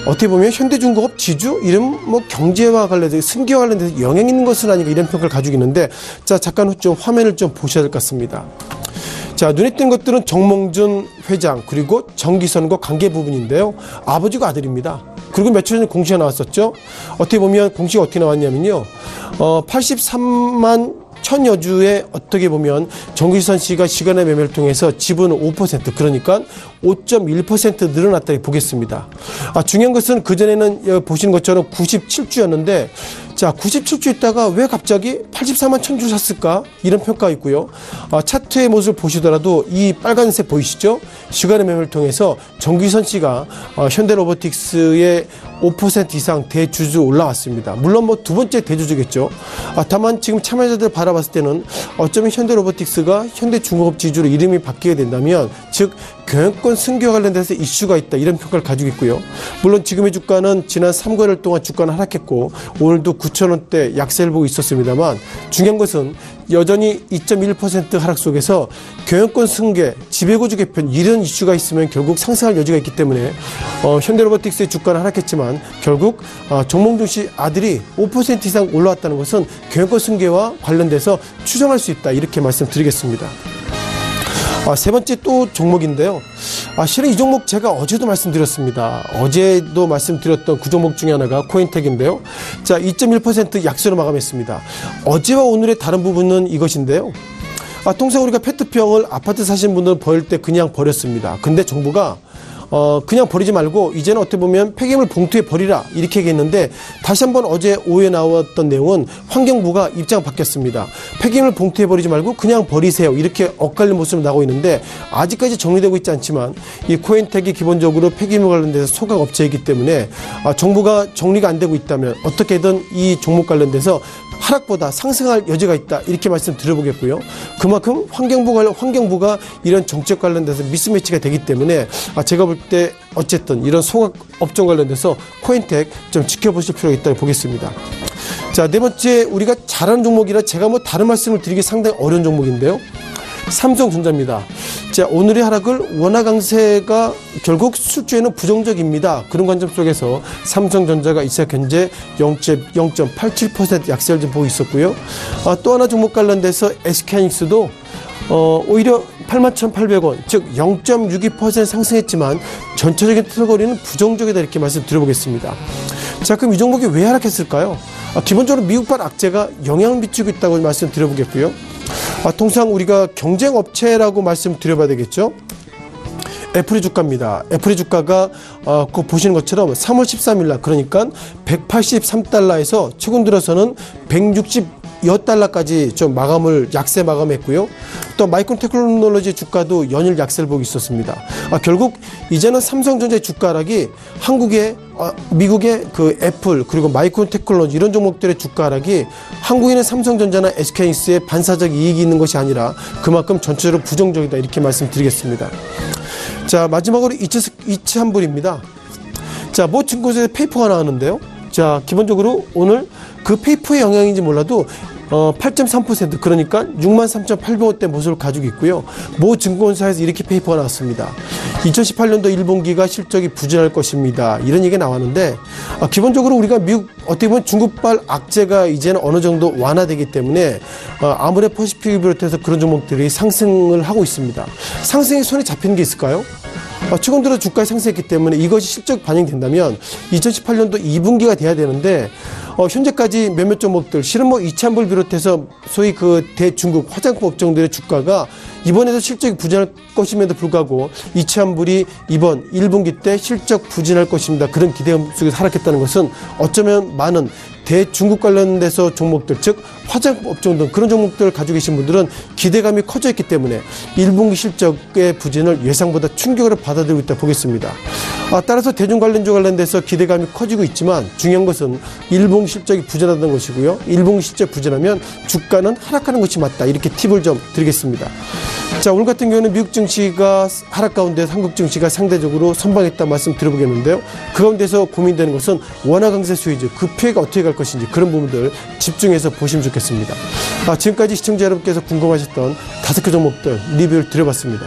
Speaker 6: 어떻게 보면 현대중공업 지주 이름 뭐 경제와 관련돼서 승계와 관련돼서 영향 있는 것은 아닌가 이런 평가를 가지고 있는데 자, 잠깐 좀 화면을 좀 보셔야 될 것 같습니다. 자, 눈에 띈 것들은 정몽준 회장 그리고 정기선과 관계 부분인데요. 아버지가 아들입니다. 그리고 며칠 전에 공시가 나왔었죠. 어떻게 보면 공시가 어떻게 나왔냐면요. 83만 1000여 주에 어떻게 보면 정기선 씨가 시간의 매매를 통해서 지분은 5% 그러니까 5.1% 늘어났다고 보겠습니다. 중요한 것은 그전에는 보시는 것처럼 97주였는데 자, 97주 있다가 왜 갑자기 84만 1000주 샀을까? 이런 평가가 있고요. 차트의 모습을 보시더라도 이 빨간색 보이시죠? 시간의 매매를 통해서 정기선 씨가 현대로보틱스의 5% 이상 대주주 올라왔습니다. 물론 뭐 두 번째 대주주겠죠. 다만 지금 참여자들 바라봤을 때는 어쩌면 현대로보틱스가 현대중공업 지주로 이름이 바뀌게 된다면 즉 경영권 승계와 관련돼서 이슈가 있다 이런 평가를 가지고 있고요. 물론 지금의 주가는 지난 3개월 동안 주가는 하락했고 오늘도 9,000원대 약세를 보고 있었습니다만 중요한 것은 여전히 2.1% 하락 속에서 경영권 승계, 지배구조 개편 이런 이슈가 있으면 결국 상승할 여지가 있기 때문에 현대로보틱스의 주가는 하락했지만 결국 정몽준 씨 아들이 5% 이상 올라왔다는 것은 경영권 승계와 관련돼서 추정할 수 있다 이렇게 말씀드리겠습니다. 세 번째 또 종목인데요. 실은 이 종목 제가 어제도 말씀드렸습니다. 어제도 말씀드렸던 그 종목 중에 하나가 코인텍인데요. 자, 2.1% 약세로 마감했습니다. 어제와 오늘의 다른 부분은 이것인데요. 통상 우리가 페트병을 아파트 사신 분들은 버릴 때 그냥 버렸습니다. 근데 정부가 그냥 버리지 말고 이제는 어떻게 보면 폐기물 봉투에 버리라 이렇게 얘기했는데 다시 한번 어제 오후에 나왔던 내용은 환경부가 입장 바뀌었습니다. 폐기물 봉투에 버리지 말고 그냥 버리세요. 이렇게 엇갈린 모습으로 나오고 있는데 아직까지 정리되고 있지 않지만 이 코엔텍이 기본적으로 폐기물 관련돼서 소각 업체이기 때문에 정부가 정리가 안 되고 있다면 어떻게든 이 종목 관련돼서 하락보다 상승할 여지가 있다 이렇게 말씀드려보겠고요. 그만큼 환경부가 이런 정책 관련돼서 미스매치가 되기 때문에 제가 볼 때 어쨌든 이런 소각 업종 관련돼서 코엔텍 좀 지켜보실 필요가 있다고 보겠습니다. 자, 네 번째 우리가 잘하는 종목이라 제가 뭐 다른 말씀을 드리기 상당히 어려운 종목인데요. 삼성전자입니다. 자, 오늘의 하락을 원화 강세가 결국 수주에는 부정적입니다. 그런 관점 속에서 삼성전자가 이 시각 현재 0.87% 약세를 좀 보고 있었고요. 또 하나 종목 관련돼서 SK하이닉스도 오히려 81,800원, 즉 0.62% 상승했지만 전체적인 틀거리는 부정적이다 이렇게 말씀드려보겠습니다. 자, 그럼 이 종목이 왜 하락했을까요? 기본적으로 미국발 악재가 영향을 미치고 있다고 말씀드려보겠고요. 통상 우리가 경쟁업체라고 말씀드려봐야 되겠죠. 애플의 주가입니다. 애플의 주가가 그 보시는 것처럼 3월 13일 날 그러니까 183달러에서 최근 들어서는 160여달러까지 좀 약세 마감했고요. 또 마이크론 테크놀로지 주가도 연일 약세를 보고 있었습니다. 결국 이제는 삼성전자의 주가 하락이 미국의 그 애플 그리고 마이크론 테크놀로지 이런 종목들의 주가 하락이 한국인의 삼성전자나 SK하이닉스의 반사적 이익이 있는 것이 아니라 그만큼 전체적으로 부정적이다 이렇게 말씀드리겠습니다. 자, 마지막으로 이츠한불입니다. 자, 모 증권사에서 페이퍼가 나왔는데요. 자, 기본적으로 오늘 그 페이퍼의 영향인지 몰라도 8.3% 그러니까 63,800원대 모습을 가지고 있고요. 모 증권사에서 이렇게 페이퍼가 나왔습니다. 2018년도 1분기가 실적이 부진할 것입니다. 이런 얘기가 나왔는데 기본적으로 우리가 미국 어떻게 보면 중국발 악재가 이제는 어느 정도 완화되기 때문에 아무래 퍼시픽을 비롯해서 그런 종목들이 상승을 하고 있습니다. 상승에 손에 잡히는 게 있을까요? 최근 들어 주가에 상승했기 때문에 이것이 실적 반영된다면 2018년도 2분기가 돼야 되는데 현재까지 몇몇 종목들 실은 이치한불 비롯해서 소위 그 대중국 화장품 업종들의 주가가 이번에도 실적이 부진할 것임에도 불구하고 이치한불이 이번 1분기 때 실적 부진할 것입니다. 그런 기대감 속에서 하락했다는 것은 어쩌면 많은 대중국 관련돼서 종목들 즉 화장품 업종 등 그런 종목들을 가지고 계신 분들은 기대감이 커져 있기 때문에 1분기 실적의 부진을 예상보다 충격으로 받아들이고 있다 보겠습니다. 따라서 대중 관련주 관련돼서 기대감이 커지고 있지만 중요한 것은 1분기 실적이 부진하다는 것이고요. 1분기 실적 부진하면 주가는 하락하는 것이 맞다. 이렇게 팁을 좀 드리겠습니다. 자, 오늘 같은 경우는 미국 증시가 하락 가운데 한국 증시가 상대적으로 선방했다 말씀 드려보겠는데요. 그 가운데서 고민되는 것은 원화 강세 수혜주 그 피해가 어떻게 갈 것인지 그런 부분들 집중해서 보시면 좋겠습니다. 지금까지 시청자 여러분께서 궁금하셨던 5개 종목들 리뷰를 드려봤습니다.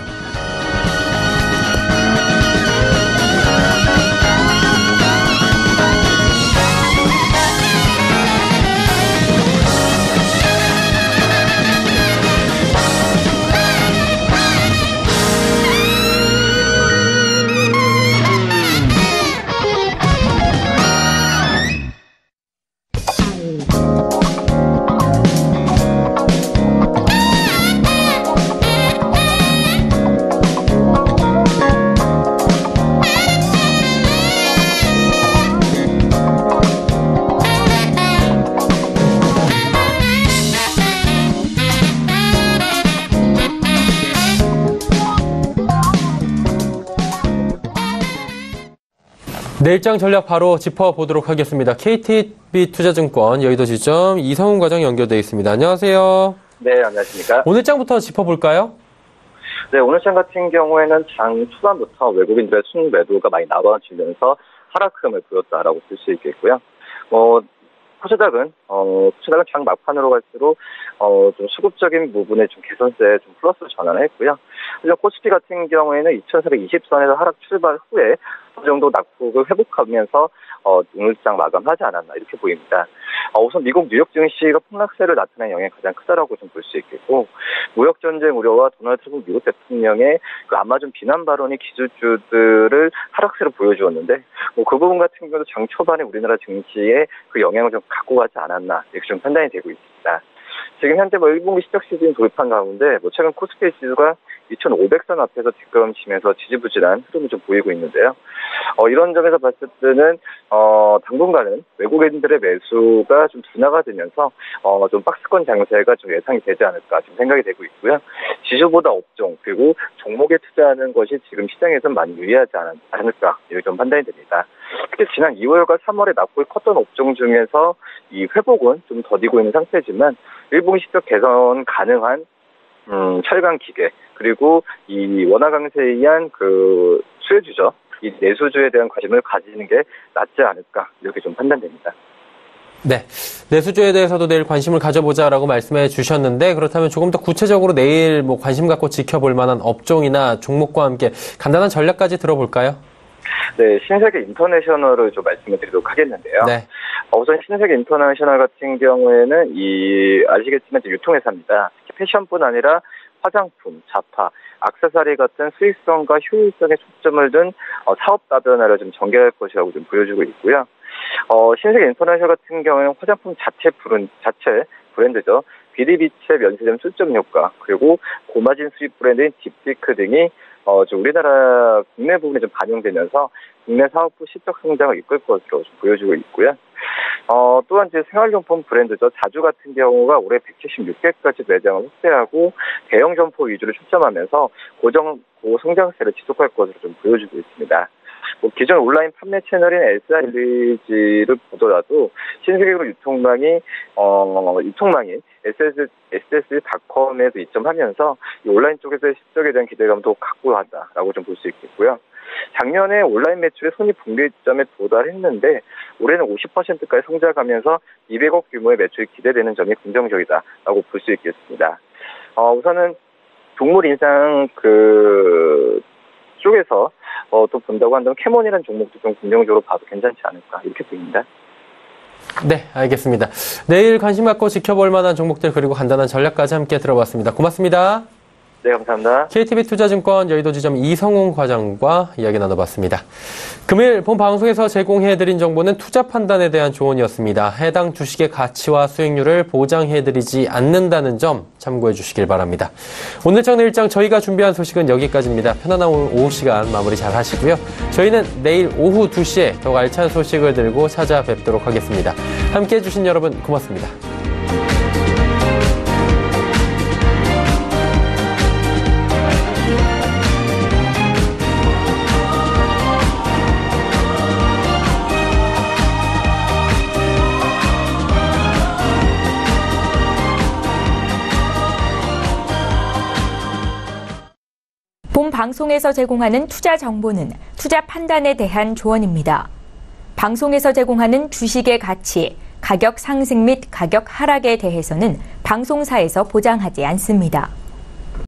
Speaker 2: 내일장 전략 바로 짚어보도록 하겠습니다. KTB 투자증권 여의도 지점 이성훈 과장 연결되어 있습니다. 안녕하세요.
Speaker 7: 네, 안녕하십니까.
Speaker 2: 오늘 장부터 짚어볼까요?
Speaker 7: 네, 오늘 장 같은 경우에는 장 초반부터 외국인들의 순매도가 많이 나와지면서 하락 흐름을 보였다라고 볼 수 있겠고요. 코스닥은 장 막판으로 갈수록 좀 수급적인 부분에 좀 개선세에 좀 플러스로 전환을 했고요. 그래서 코스피 같은 경우에는 2,420선에서 하락 출발 후에 어느 정도 낙폭을 회복하면서 오늘 장 마감하지 않았나 이렇게 보입니다. 우선 미국 뉴욕 증시가 폭락세를 나타낸 영향이 가장 크다라고 좀 볼 수 있겠고, 무역 전쟁 우려와 도널드 트럼프 미국 대통령의 그 아마존 비난 발언이 기술주들을 하락세로 보여주었는데, 그 부분 같은 경우도 장 초반에 우리나라 증시에 그 영향을 좀 갖고 가지 않았나 이렇게 좀 판단이 되고 있습니다. 지금 현재 1분기 실적 시즌 돌입한 가운데 최근 코스피 지수가 2,500선 앞에서 뒷걸음치면서 지지부진한 흐름을 좀 보이고 있는데요. 이런 점에서 봤을 때는 당분간은 외국인들의 매수가 좀 둔화가 되면서 좀 박스권 장세가 좀 예상이 되지 않을까 좀 생각이 되고 있고요. 지수보다 업종 그리고 종목에 투자하는 것이 지금 시장에서는 많이 유리하지 않을까 이렇게 좀 판단이 됩니다. 특히 지난 2월과 3월에 낙폭이 컸던 업종 중에서 이 회복은 좀 더디고 있는 상태지만 일봉 실적 개선 가능한 철강 기계 그리고 이 원화 강세에 의한 그 수혜주죠. 이 내수주에 대한 관심을 가지는 게 낫지 않을까 이렇게 좀 판단됩니다.
Speaker 2: 네, 내수주에 대해서도 내일 관심을 가져보자라고 말씀해 주셨는데 그렇다면 조금 더 구체적으로 내일 뭐 관심 갖고 지켜볼 만한 업종이나 종목과 함께 간단한 전략까지 들어볼까요?
Speaker 7: 네, 신세계 인터내셔널을 좀 말씀을 드리도록 하겠는데요. 네. 우선 신세계 인터내셔널 같은 경우에는 아시겠지만 유통회사입니다. 특히 패션뿐 아니라 화장품, 자파, 액세서리 같은 수익성과 효율성에 초점을 둔 사업 다변화를 좀 전개할 것이라고 좀 보여주고 있고요. 신세계 인터내셔널 같은 경우에는 화장품 자체 브랜드죠. 비리비체 면세점 출점 효과 그리고 고마진 수입 브랜드인 딥티크 등이 우리나라 국내 부분에 좀 반영되면서 국내 사업부 실적 성장을 이끌 것으로 좀 보여주고 있고요. 또한 이제 생활용품 브랜드죠. 자주 같은 경우가 올해 176개까지 매장을 확대하고 대형 점포 위주로 초점하면서 고성장세를 지속할 것으로 좀 보여주고 있습니다. 기존 온라인 판매 채널인 SRG를 보더라도 신세계로 유통망인 SSG.com에도 입점하면서 이 온라인 쪽에서의 실적에 대한 기대감도 갖고 한다라고 좀 볼 수 있겠고요. 작년에 온라인 매출의 손익분기점에 도달했는데 올해는 50%까지 성장하면서 200억 규모의 매출이 기대되는 점이 긍정적이다라고 볼 수 있겠습니다. 우선은 동물 인상 쪽에서 또 본다고 한다면 캐몬이라는 종목도 좀 긍정적으로 봐도 괜찮지 않을까 이렇게 보입니다.
Speaker 2: 네, 알겠습니다. 내일 관심 갖고 지켜볼 만한 종목들 그리고 간단한 전략까지 함께 들어봤습니다. 고맙습니다.
Speaker 7: 네, 감사합니다.
Speaker 2: KTB투자증권 여의도지점 이성훈 과장과 이야기 나눠봤습니다. 금일 본 방송에서 제공해드린 정보는 투자 판단에 대한 조언이었습니다. 해당 주식의 가치와 수익률을 보장해드리지 않는다는 점 참고해 주시길 바랍니다. 오늘 정리 일정 저희가 준비한 소식은 여기까지입니다. 편안한 오후 시간 마무리 잘 하시고요. 저희는 내일 오후 2시에 더욱 알찬 소식을 들고 찾아뵙도록 하겠습니다. 함께해 주신 여러분 고맙습니다.
Speaker 1: 본 방송에서 제공하는 투자 정보는 투자 판단에 대한 조언입니다. 방송에서 제공하는 주식의 가치, 가격 상승 및 가격 하락에 대해서는 방송사에서 보장하지 않습니다.